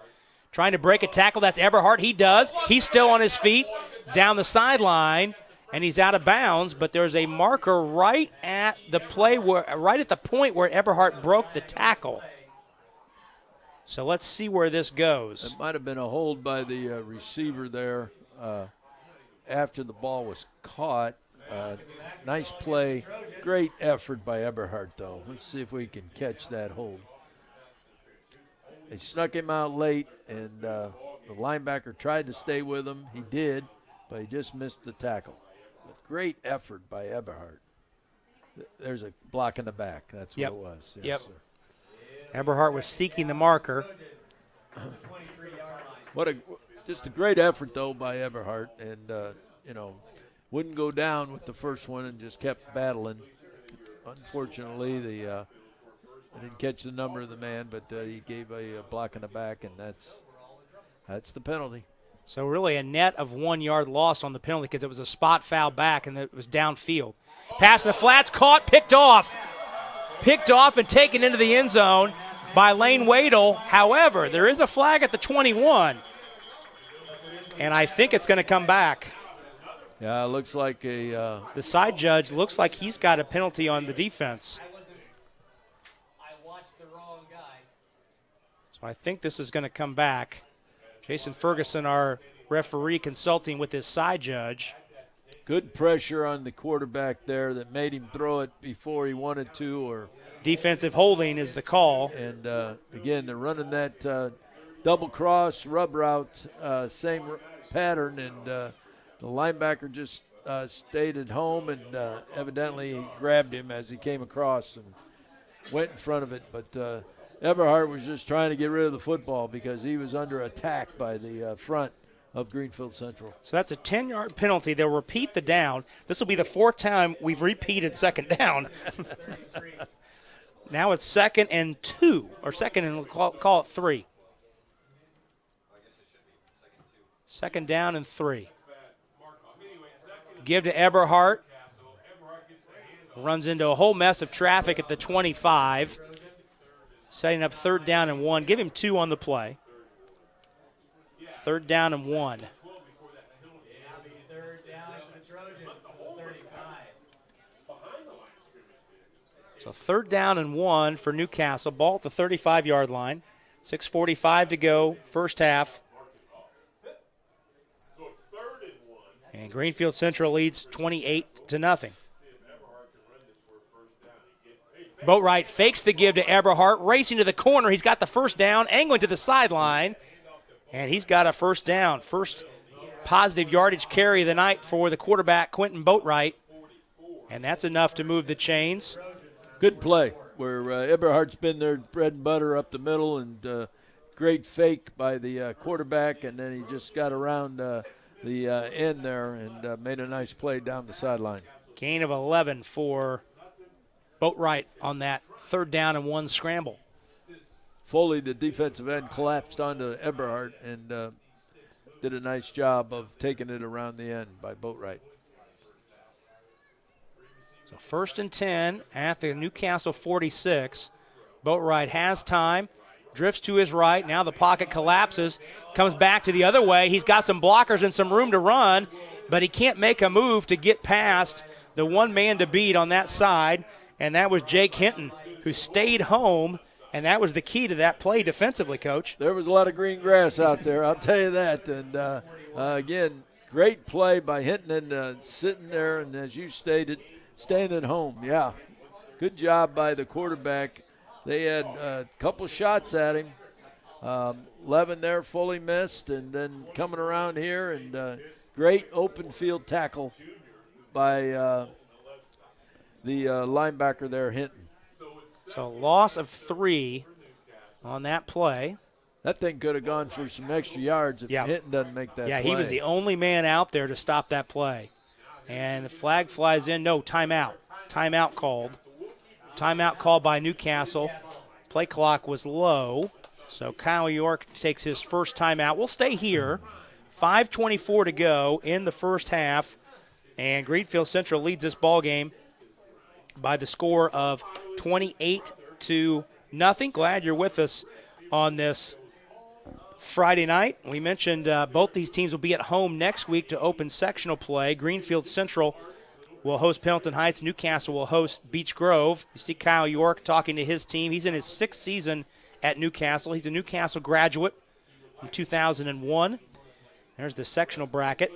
Trying to break a tackle. That's Eberhardt. He does. He's still on his feet down the sideline, and he's out of bounds. But there's a marker right at the point where Eberhardt broke the tackle. So let's see where this goes. It might have been a hold by the receiver there after the ball was caught. Nice play. Great effort by Eberhardt, though. Let's see if we can catch that hold. They snuck him out late, and the linebacker tried to stay with him. He did, but he just missed the tackle. But great effort by Eberhardt. There's a block in the back. That's what it was. Yes, sir. Eberhardt was seeking the marker. Just a great effort, though, by Eberhardt, and, wouldn't go down with the first one and just kept battling. Unfortunately, I didn't catch the number of the man, but he gave a block in the back, and that's the penalty. So really a net of 1 yard loss on the penalty because it was a spot foul back and it was downfield. Pass in the flats, caught, picked off and taken into the end zone by Lane Wadle. However, there is a flag at the 21, and I think it's going to come back. Yeah, it looks like the side judge looks like he's got a penalty on the defense. I watched the wrong guy. So I think this is going to come back. Jason Ferguson, our referee, consulting with his side judge. Good pressure on the quarterback there that made him throw it before he wanted to. Or defensive holding is the call. And, again, they're running that double cross rub route, same pattern, and the linebacker just stayed at home, and evidently he grabbed him as he came across and went in front of it. But Eberhardt was just trying to get rid of the football because he was under attack by the front of Greenfield Central. So that's a 10-yard penalty. They'll repeat the down. This will be the 4th time we've repeated 2nd down. Now it's 2nd and 2, or 2nd and we'll call it 3. 2nd down and 3. Give to Eberhardt. Runs into a whole mess of traffic at the 25. Setting up 3rd down and 1. Give him 2 on the play. 3rd down and 1. So 3rd down and 1 for Newcastle. Ball at the 35-yard line. 6:45 to go, first half. And Greenfield Central leads 28-0. Boatwright fakes the give to Eberhardt, racing to the corner. He's got the first down, angling to the sideline, and he's got a first down. First positive yardage carry of the night for the quarterback, Quentin Boatwright, and that's enough to move the chains. Good play where Eberhardt's been their bread and butter up the middle, and great fake by the quarterback, and then he just got around the end there and made a nice play down the sideline. Gain of 11 for Boatwright on that 3rd down and 1 scramble. Foley, the defensive end, collapsed onto Eberhardt and did a nice job of taking it around the end by Boatwright. So 1st and 10 at the Newcastle 46. Boatwright has time, drifts to his right. Now the pocket collapses, comes back to the other way. He's got some blockers and some room to run, but he can't make a move to get past the one man to beat on that side, and that was Jake Hinton, who stayed home, and that was the key to that play defensively, Coach. There was a lot of green grass out there, I'll tell you that. And, again, great play by Hinton and sitting there, and as you stated, staying at home. Yeah, good job by the quarterback. They had a couple shots at him. 11 there, fully missed, and then coming around here, and great open field tackle by the linebacker there, Hinton. So loss of 3 on that play. That thing could have gone for some extra yards if Hinton doesn't make that play. Yeah, he was the only man out there to stop that play. And the flag flies in. No, timeout. Timeout called. Timeout called by Newcastle. Play clock was low. So Kyle York takes his first timeout. We'll stay here. 5:24 to go in the first half. And Greenfield Central leads this ball game by the score of 28-0. Glad you're with us on this Friday night. We mentioned both these teams will be at home next week to open sectional play. Greenfield Central will host Pendleton Heights. Newcastle will host Beech Grove. You see Kyle York talking to his team. He's in his 6th season at Newcastle. He's a Newcastle graduate from 2001. There's the sectional bracket.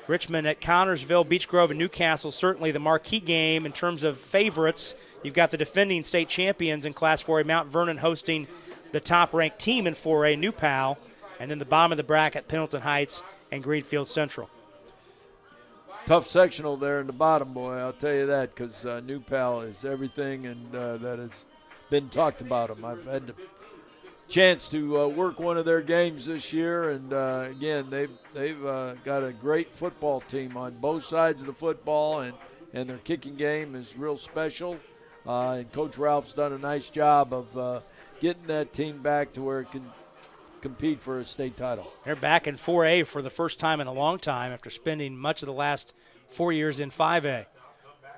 Richmond at Connersville, Beech Grove, and Newcastle, certainly the marquee game in terms of favorites. You've got the defending state champions in Class 4A, Mount Vernon, hosting the top-ranked team in 4A, New Pal, and then the bottom of the bracket, Pendleton Heights and Greenfield Central. Tough sectional there in the bottom, boy, I'll tell you that, because New Pal is everything, and that has been talked about them. I've had the chance to work one of their games this year, and again, they've got a great football team on both sides of the football, and their kicking game is real special. And Coach Ralph's done a nice job of getting that team back to where it can compete for a state title. They're back in 4A for the first time in a long time after spending much of the last 4 years in 5A.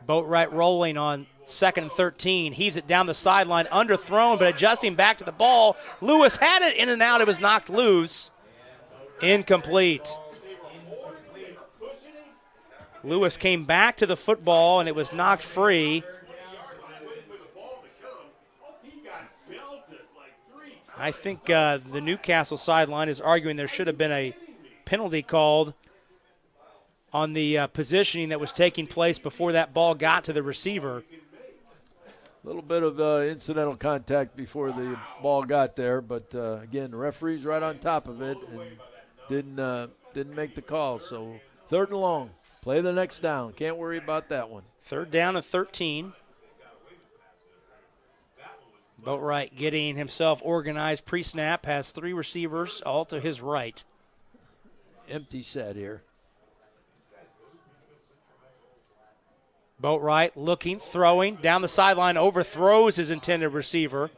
Boatwright rolling on 2nd and 13. Heaves it down the sideline, underthrown, but adjusting back to the ball. Lewis had it in and out. It was knocked loose. Incomplete. Lewis came back to the football, and it was knocked free. I think the Newcastle sideline is arguing there should have been a penalty called on the positioning that was taking place before that ball got to the receiver. A little bit of incidental contact before the ball got there, but again, the referee's right on top of it and didn't make the call. So 3rd and long. Play the next down. Can't worry about that one. 3rd down and 13. Boatwright getting himself organized pre-snap, has 3 receivers all to his right. Empty set here. Boatwright looking, throwing, down the sideline, overthrows his intended receiver.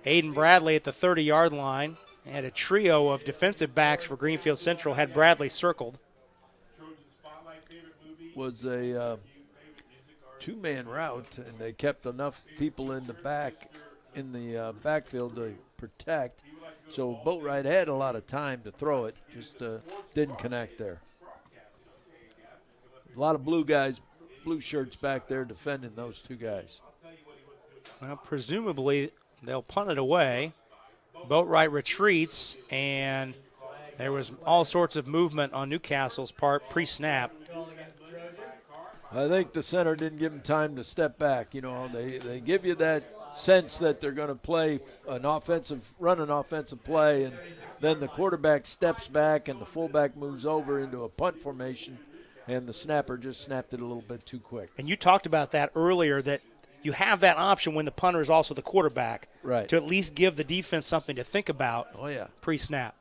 Aiden Bradley at the 30-yard line. And a trio of defensive backs for Greenfield Central had Bradley circled. Was a 2-man route, and they kept enough people in the backfield to protect. So Boatwright had a lot of time to throw it, just didn't connect there. A lot of blue guys, blue shirts back there defending those 2 guys. Well, presumably they'll punt it away. Boatwright retreats, and there was all sorts of movement on Newcastle's part pre-snap. I think the center didn't give him time to step back. You know, they give you that sense that they're going to play run an offensive play, and then the quarterback steps back and the fullback moves over into a punt formation, and the snapper just snapped it a little bit too quick. And you talked about that earlier, that you have that option when the punter is also the quarterback, right, to at least give the defense something to think about. Oh, yeah. Pre-snap.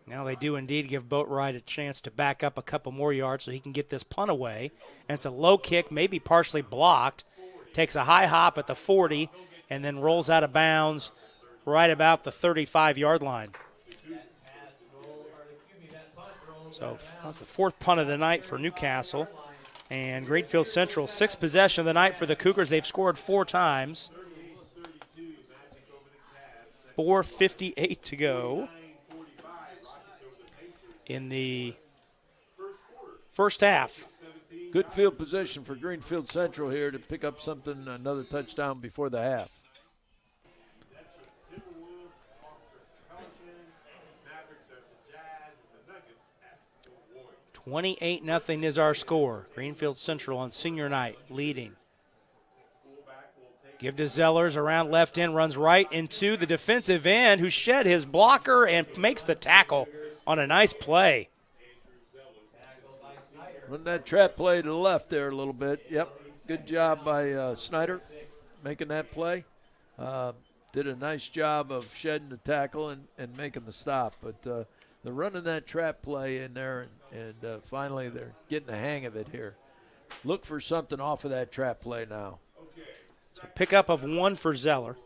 Now they do indeed give Boatwright a chance to back up a couple more yards so he can get this punt away. And it's a low kick, maybe partially blocked. Takes a high hop at the 40 and then rolls out of bounds right about the 35-yard line. So that's the fourth punt of the night for Newcastle. And Greenfield Central, sixth possession of the night for the Cougars. They've scored 4 times. 4:58 to go in the first half. Good field position for Greenfield Central here to pick up another touchdown before the half. 28-0 is our score. Greenfield Central on senior night leading. Give to Zellers around left end, runs right into the defensive end who shed his blocker and makes the tackle on a nice play. Run that trap play to the left there a little bit. Yep, good job by Snyder making that play. Did a nice job of shedding the tackle and making the stop. But they're running that trap play in there, and finally they're getting the hang of it here. Look for something off of that trap play now. So pickup of 1 for Zeller.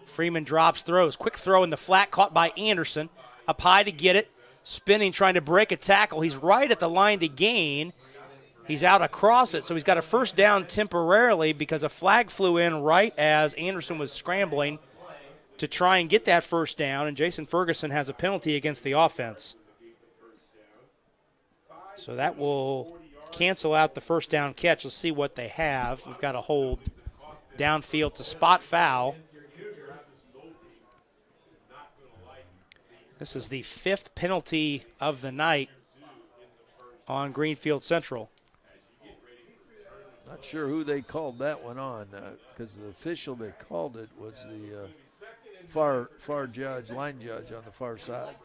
Freeman drops, throws. Quick throw in the flat, caught by Anderson. Up high to get it. Spinning, trying to break a tackle. He's right at the line to gain. He's out across it, so he's got a first down temporarily because a flag flew in right as Anderson was scrambling to try and get that first down, and Jason Ferguson has a penalty against the offense. So that will cancel out the first down catch. Let's see what they have. We've got a hold downfield to spot foul. This is the 5th penalty of the night on Greenfield Central. Not sure who they called that one on because the official that called it was the far judge, line judge on the far side.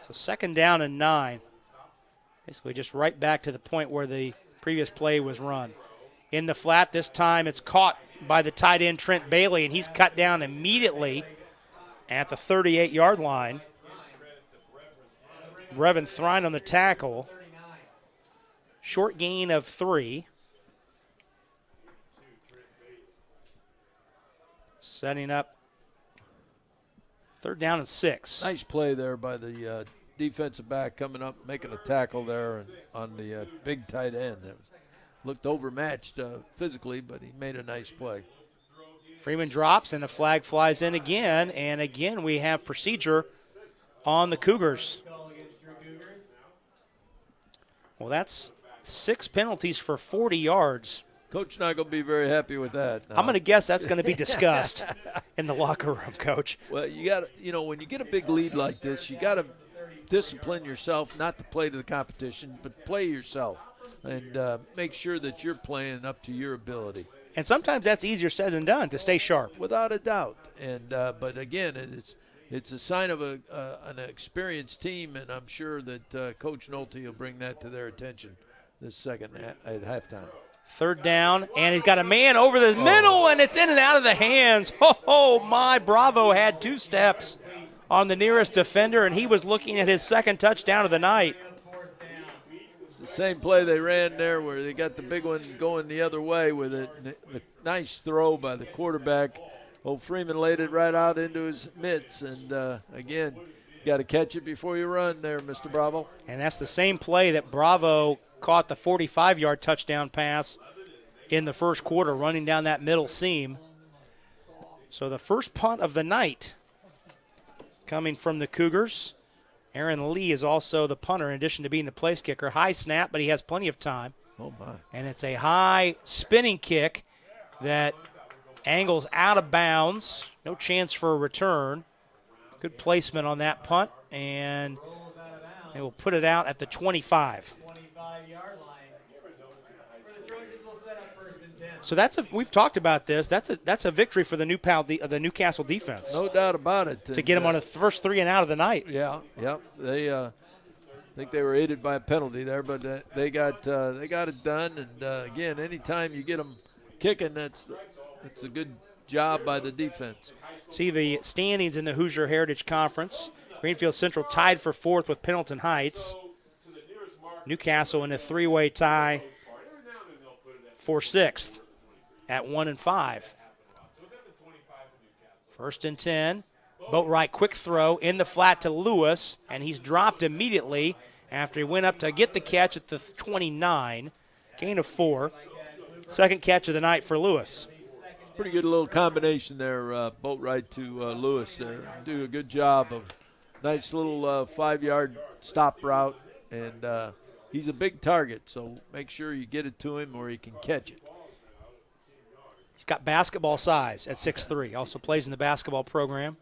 So 2nd down and 9. Basically just right back to the point where the previous play was run. In the flat, this time it's caught by the tight end Trent Bailey, and he's cut down immediately at the 38-yard line. Brevin Thrine on the tackle. Short gain of 3. Setting up 3rd down and 6. Nice play there by the defensive back coming up, making a tackle there and on the big tight end. It looked overmatched physically, but he made a nice play. Freeman drops and a flag flies in again, and again we have procedure on the Cougars. Well, that's 6 penalties for 40 yards. Coach not going to be very happy with that. No. I'm going to guess that's going to be discussed in the locker room, Coach. Well, you got to, when you get a big lead like this, you got to discipline yourself not to play to the competition, but play yourself and make sure that you're playing up to your ability. And sometimes that's easier said than done, to stay sharp. Without a doubt. And but again, it's a sign of an experienced team, and I'm sure that Coach Nolte will bring that to their attention this second at halftime. 3rd down, and he's got a man over the middle, and it's in and out of the hands. Oh, my. Bravo had 2 steps on the nearest defender, and he was looking at his 2nd touchdown of the night. It's the same play they ran there where they got the big one going the other way with it. The nice throw by the quarterback. Old Freeman laid it right out into his mitts, and again, you got to catch it before you run there, Mr. Bravo. And that's the same play that Bravo caught the 45-yard touchdown pass in the first quarter, running down that middle seam. So the first punt of the night coming from the Cougars. Aaron Lee is also the punter in addition to being the place kicker. High snap, but he has plenty of time. Oh, my. And it's a high spinning kick that angles out of bounds. No chance for a return. Good placement on that punt, and they will put it out at the 25. 25-yard line. So we've talked about this. That's a victory for the Newcastle defense. No doubt about it. To get them on the first 3 and out of the night. Yeah. They think they were aided by a penalty there, but they got it done. And again, anytime you get them kicking, that's a good job by the defense. See the standings in the Hoosier Heritage Conference. Greenfield Central tied for 4th with Pendleton Heights. Newcastle in a 3-way tie for 6th at 1 and 5. 1st and 10. Boatwright quick throw in the flat to Lewis, and he's dropped immediately after he went up to get the catch at the 29. Gain of 4. Second catch of the night for Lewis. Pretty good little combination there, Boatwright to Lewis there. Do a good job of nice little 5-yard stop route, and he's a big target, so make sure you get it to him where he can catch it. He's got basketball size at 6'3". Also plays in the basketball program.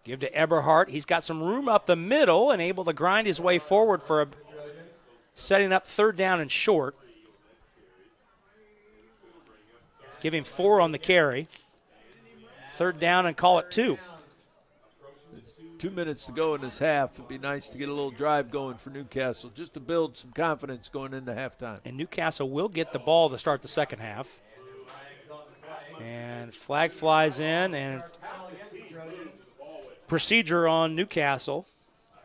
Give to Eberhardt. He's got some room up the middle and able to grind his way forward for setting up 3rd down and short. Give him 4 on the carry. 3rd down and call it 2. 2 minutes to go in this half. It'd be nice to get a little drive going for Newcastle just to build some confidence going into halftime. And Newcastle will get the ball to start the second half. And flag flies in, and procedure on Newcastle.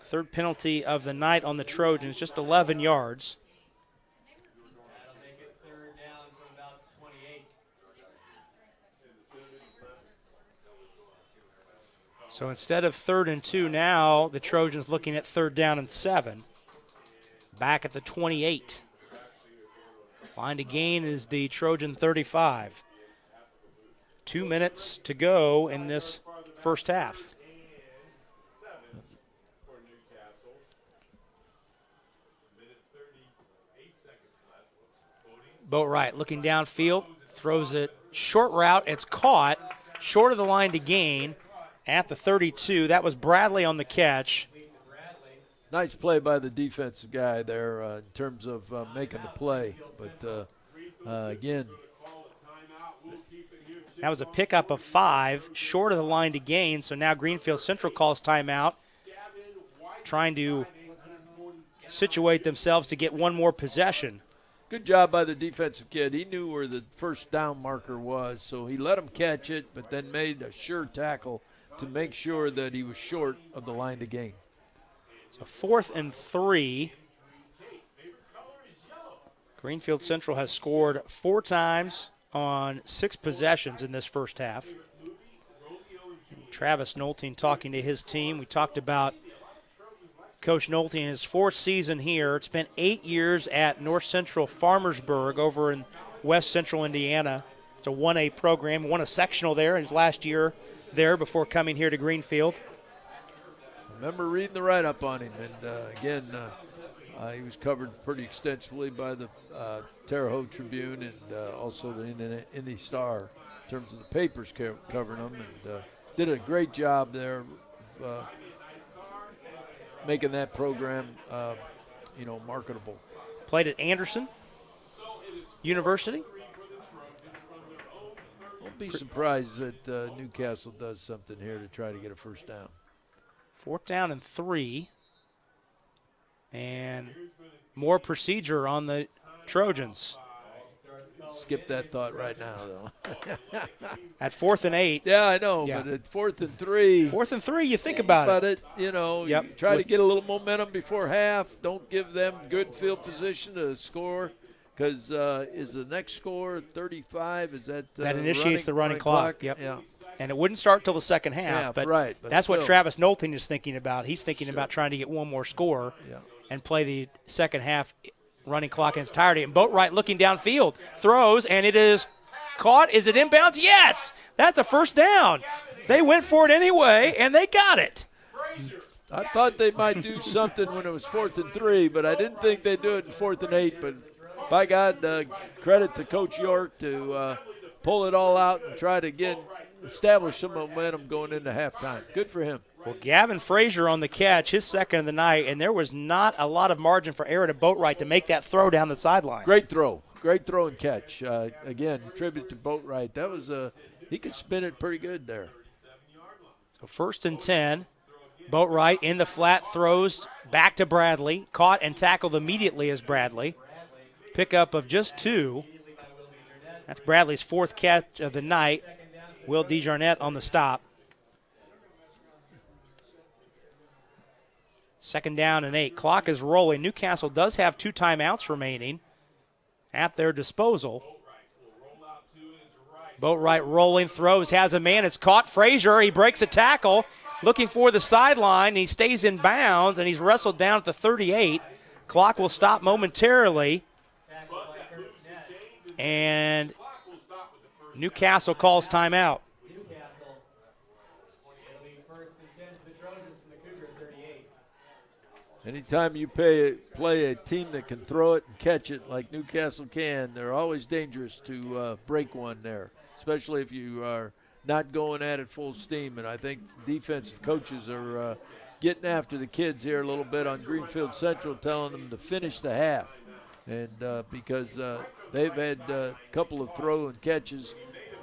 3rd penalty of the night on the Trojans, just 11 yards. So instead of 3rd and 2 now, the Trojans looking at 3rd down and 7. Back at the 28. Line to gain is the Trojan 35. 2 minutes to go in this first half. Boatwright looking downfield, throws it short route. It's caught short of the line to gain. At the 32, that was Bradley on the catch. Nice play by the defensive guy there in terms of making the play. But, again, that was a pickup of 5, short of the line to gain. So now Greenfield Central calls timeout, trying to situate themselves to get one more possession. Good job by the defensive kid. He knew where the first down marker was, so he let him catch it, but then made a sure tackle to make sure that he was short of the line to gain. So 4th and 3. Greenfield Central has scored 4 times on 6 possessions in this first half. And Travis Nolting talking to his team. We talked about Coach Nolting in his 4th season here. It's been 8 years at North Central Farmersburg over in West Central Indiana. It's a 1A program. Won a sectional there his last year there before coming here to Greenfield. I remember reading the write-up on him, and again, he was covered pretty extensively by the Terre Haute Tribune and also the Indy Star in terms of the papers covering him, and did a great job there making that program, marketable. Played at Anderson University. Don't be surprised that Newcastle does something here to try to get a first down. 4th down and 3. And more procedure on the Trojans. Skip that thought right now, though. At 4th and 8. Yeah, I know, Yeah. but at 4th and 3. 4th and 3, you think about it. You Yep. try to get a little momentum before half. Don't give them good field position to score. Because is the next score 35? Is that that initiates the running clock? Yep. Yeah. And it wouldn't start till the second half. Yeah, but right, but that's what still. Travis Nolting is thinking about. He's thinking about trying to get one more score and play the second half running clock in its entirety. And Boatwright looking downfield, throws, and it is caught. Is it inbounds? Yes! That's a first down. They went for it anyway, and they got it. I thought they might do something when it was 4th and 3, but I didn't think they'd do it in 4th and 8. But by God, credit to Coach York to pull it all out and try to establish some momentum going into halftime. Good for him. Well, Gavin Frazier on the catch, his second of the night, and there was not a lot of margin for error to Boatwright to make that throw down the sideline. Great throw. great throw and catch. Again, tribute to Boatwright. That was he could spin it pretty good there. So 1st and 10. Boatwright in the flat, throws back to Bradley. Caught and tackled immediately as Bradley. Pickup of just 2. That's Bradley's 4th catch of the night. Will DeJarnette on the stop. 2nd down and 8. Clock is rolling. Newcastle does have 2 timeouts remaining at their disposal. Boatwright rolling, throws, has a man. It's caught. Frazier, he breaks a tackle, looking for the sideline. He stays in bounds, and he's wrestled down at the 38. Clock will stop momentarily. And Newcastle calls timeout. Newcastle. It'll be 1st and 10 for the Trojans from the Cougar 38. Anytime you play a team that can throw it and catch it like Newcastle can, they're always dangerous to break one there, especially if you are not going at it full steam. And I think defensive coaches are getting after the kids here a little bit on Greenfield Central, telling them to finish the half. And because they've had a couple of throw and catches,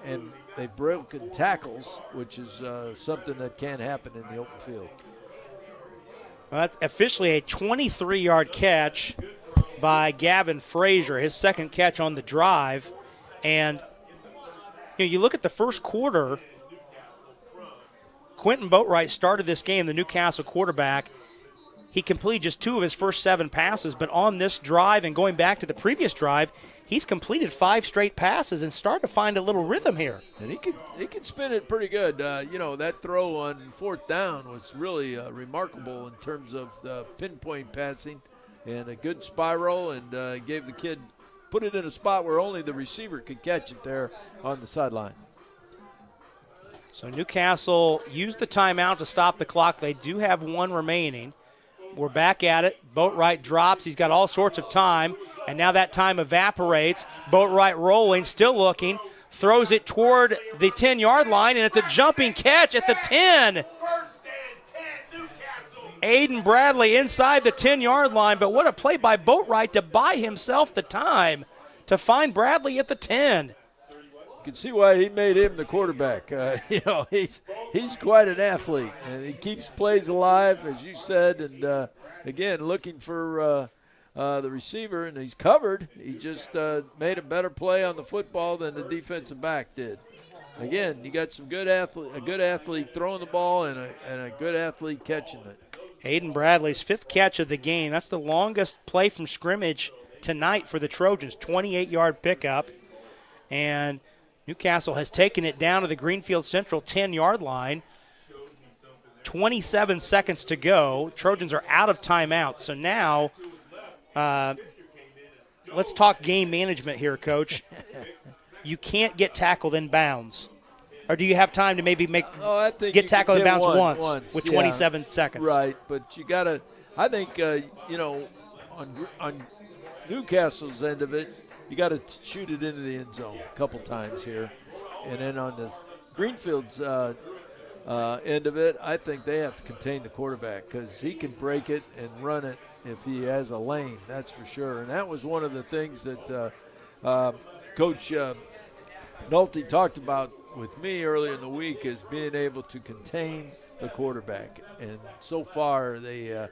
and they've broken tackles, which is something that can happen in the open field. Well, that's officially a 23-yard catch by Gavin Frazier, his 2nd catch on the drive. And you look at the first quarter, Quentin Boatwright started this game, the Newcastle quarterback. He completed just 2 of his first 7 passes, but on this drive and going back to the previous drive, he's completed 5 straight passes and started to find a little rhythm here. And he can spin it pretty good. That throw on 4th down was really remarkable in terms of the pinpoint passing and a good spiral, and gave the kid, put it in a spot where only the receiver could catch it there on the sideline. So Newcastle used the timeout to stop the clock. They do have 1 remaining. We're back at it. Boatwright drops. He's got all sorts of time, and now that time evaporates. Boatwright rolling, still looking, throws it toward the 10-yard line, and it's a jumping catch at the 10. Aiden Bradley inside the 10-yard line, but what a play by Boatwright to buy himself the time to find Bradley at the 10. You can see why he made him the quarterback. He's quite an athlete, and he keeps plays alive, as you said. And again, looking for the receiver, and he's covered. He just made a better play on the football than the defensive back did. Again, you got a good athlete throwing the ball, and a good athlete catching it. Aiden Bradley's 5th catch of the game. That's the longest play from scrimmage tonight for the Trojans. 28-yard pickup, and Newcastle has taken it down to the Greenfield Central 10-yard line. 27 seconds to go. Trojans are out of timeout. So now let's talk game management here, Coach. You can't get tackled in bounds. Or do you have time to maybe get tackled in bounds once with 27 seconds? Right, but you got to – I think, on Newcastle's end of it, you got to shoot it into the end zone a couple times here. And then on the Greenfield's end of it, I think they have to contain the quarterback because he can break it and run it if he has a lane, that's for sure. And that was one of the things that Coach Nolte talked about with me earlier in the week, is being able to contain the quarterback. And so far they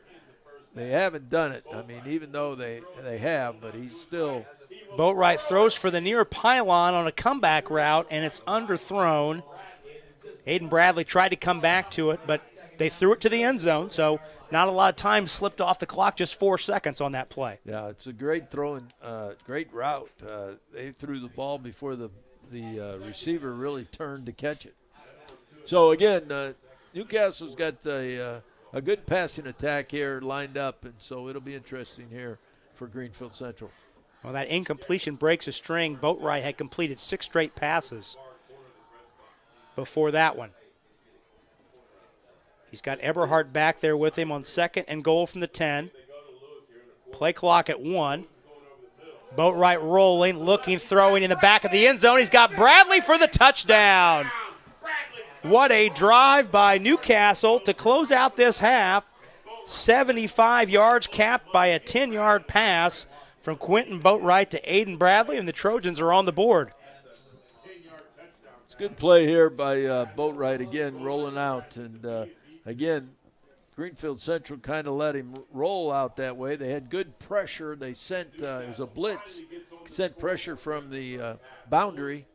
haven't done it. I mean, even though they have, but he's still – Boatwright throws for the near pylon on a comeback route, and it's underthrown. Aiden Bradley tried to come back to it, but they threw it to the end zone, so not a lot of time slipped off the clock, just 4 seconds on that play. Yeah, it's a great throw and great route. They threw the ball before the receiver really turned to catch it. So, again, Newcastle's got a good passing attack here lined up, and so it'll be interesting here for Greenfield Central. Well, that incompletion breaks a string. Boatwright had completed 6 straight passes before that one. He's got Eberhardt back there with him on 2nd and goal from the 10. Play clock at 1. Boatwright rolling, looking, throwing in the back of the end zone. He's got Bradley for the touchdown. What a drive by Newcastle to close out this half. 75 yards capped by a 10-yard pass from Quentin Boatwright to Aiden Bradley, and the Trojans are on the board. It's a good play here by Boatwright again, rolling out. And again, Greenfield Central kind of let him roll out that way. They had good pressure. They sent, it was a blitz, sent pressure from the boundary.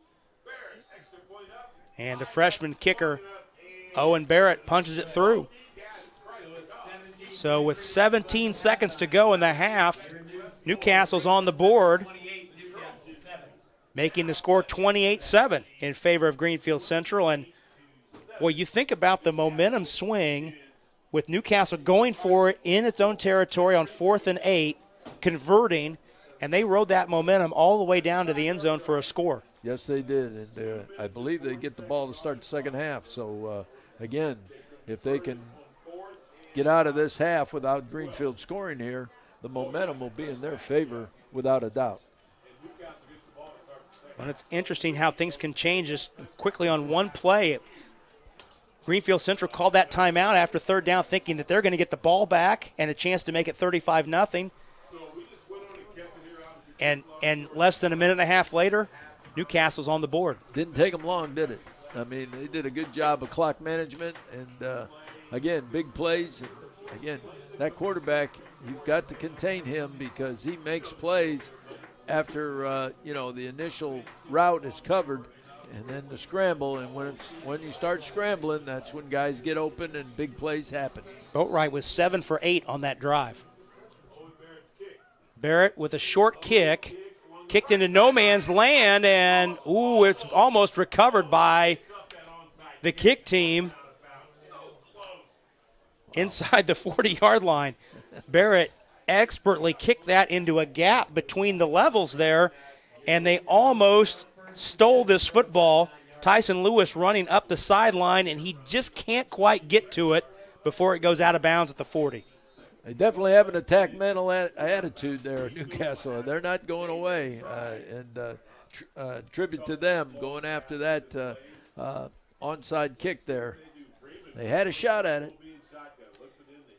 And the freshman kicker, Owen Barrett, punches it through. So with 17 seconds to go in the half, Newcastle's on the board, making the score 28-7 in favor of Greenfield Central. And, boy, you think about the momentum swing with Newcastle going for it in its own territory on 4th and 8, converting, and they rode that momentum all the way down to the end zone for a score. Yes, they did, and I believe they get the ball to start the second half. So, again, if they can get out of this half without Greenfield scoring here, the momentum will be in their favor without a doubt. And it's interesting how things can change just quickly on one play. Greenfield Central called that timeout after third down, thinking that they're going to get the ball back and a chance to make it 35-0. And less than a minute and a half later, Newcastle's on the board. Didn't take them long, did it? I mean, they did a good job of clock management, and again, big plays. Again, that quarterback, you've got to contain him because he makes plays after the initial route is covered, and then the scramble. And when you start scrambling, that's when guys get open and big plays happen. Boatwright was 7 for 8 on that drive. Barrett with a short kick, kicked into no man's land, and it's almost recovered by the kick team inside the 40-yard line. Barrett expertly kicked that into a gap between the levels there, and they almost stole this football. Tyson Lewis running up the sideline, and he just can't quite get to it before it goes out of bounds at the 40. They definitely have an attack mental attitude there at Newcastle. They're not going away, and tribute to them going after that onside kick there. They had a shot at it.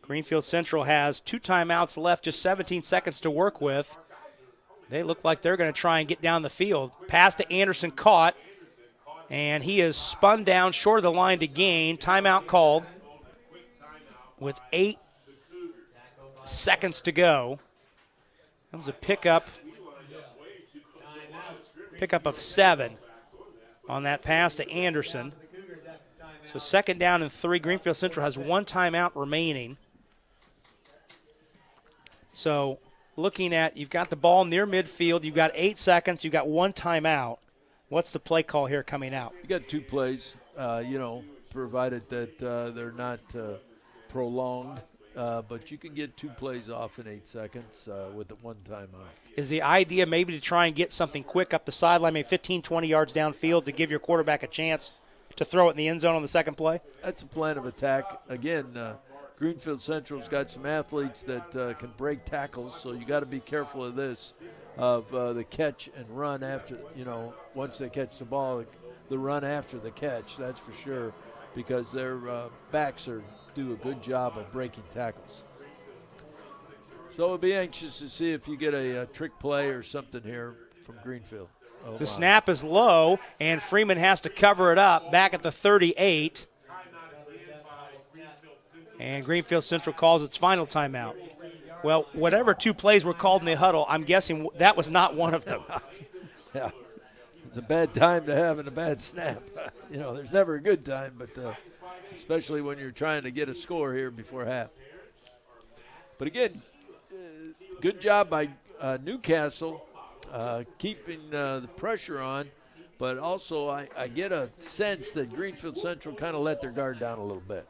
Greenfield Central has 2 timeouts left, just 17 seconds to work with. They look like they're going to try and get down the field. Pass to Anderson caught, and he is spun down short of the line to gain. Timeout called with 8 seconds to go. That was a pickup of 7 on that pass to Anderson. So second down and 3. Greenfield Central has 1 timeout remaining. So looking at, you've got the ball near midfield, you've got 8 seconds, you've got 1 timeout. What's the play call here coming out? You got 2 plays, provided that they're not prolonged. But you can get 2 plays off in 8 seconds with the 1 timeout. Is the idea maybe to try and get something quick up the sideline, maybe 15, 20 yards downfield to give your quarterback a chance to throw it in the end zone on the second play? That's a plan of attack. Again, Greenfield Central's got some athletes that can break tackles, so you got to be careful of this, of the catch and run after, once they catch the ball, the run after the catch, that's for sure, because their backs do a good job of breaking tackles. So we'll be anxious to see if you get a trick play or something here from Greenfield. The snap is low, and Freeman has to cover it up back at the 38. And Greenfield Central calls its final timeout. Well, whatever 2 plays were called in the huddle, I'm guessing that was not one of them. Yeah, it's a bad time to have and a bad snap. There's never a good time, but especially when you're trying to get a score here before half. But again, good job by Newcastle keeping the pressure on, but also I get a sense that Greenfield Central kind of let their guard down a little bit.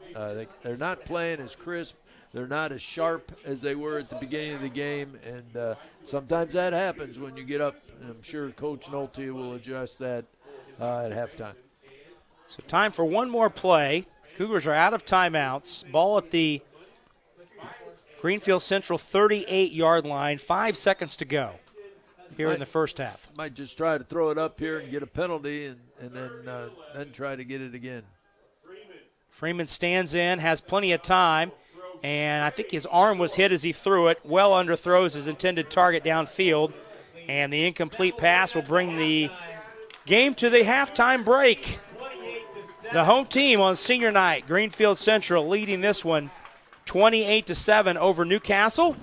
They're not playing as crisp. They're not as sharp as they were at the beginning of the game, and sometimes that happens when you get up. And I'm sure Coach Nolte will adjust that at halftime. So time for one more play. Cougars are out of timeouts. Ball at the Greenfield Central 38-yard line. 5 seconds to go here in the first half. Might just try to throw it up here and get a penalty and then try to get it again. Freeman stands in, has plenty of time. and I think his arm was hit as he threw it, well underthrows his intended target downfield, and the incomplete pass will bring the game to the halftime break. The home team on senior night, Greenfield Central, leading this one 28-7 over Newcastle.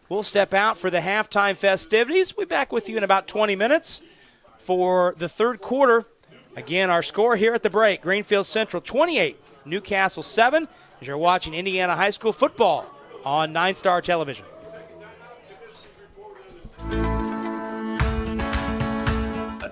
We'll step out for the halftime festivities. We'll be back with you in about 20 minutes for the third quarter. Again, our score here at the break, Greenfield Central 28, Newcastle 7, as you're watching Indiana High School football on 9 Star Television.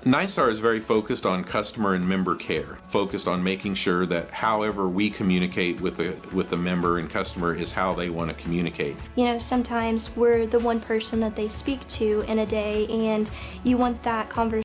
Nine Star is very focused on customer and member care, focused on making sure that however we communicate with the member and customer is how they want to communicate. You know, sometimes we're the one person that they speak to in a day, and you want that conversation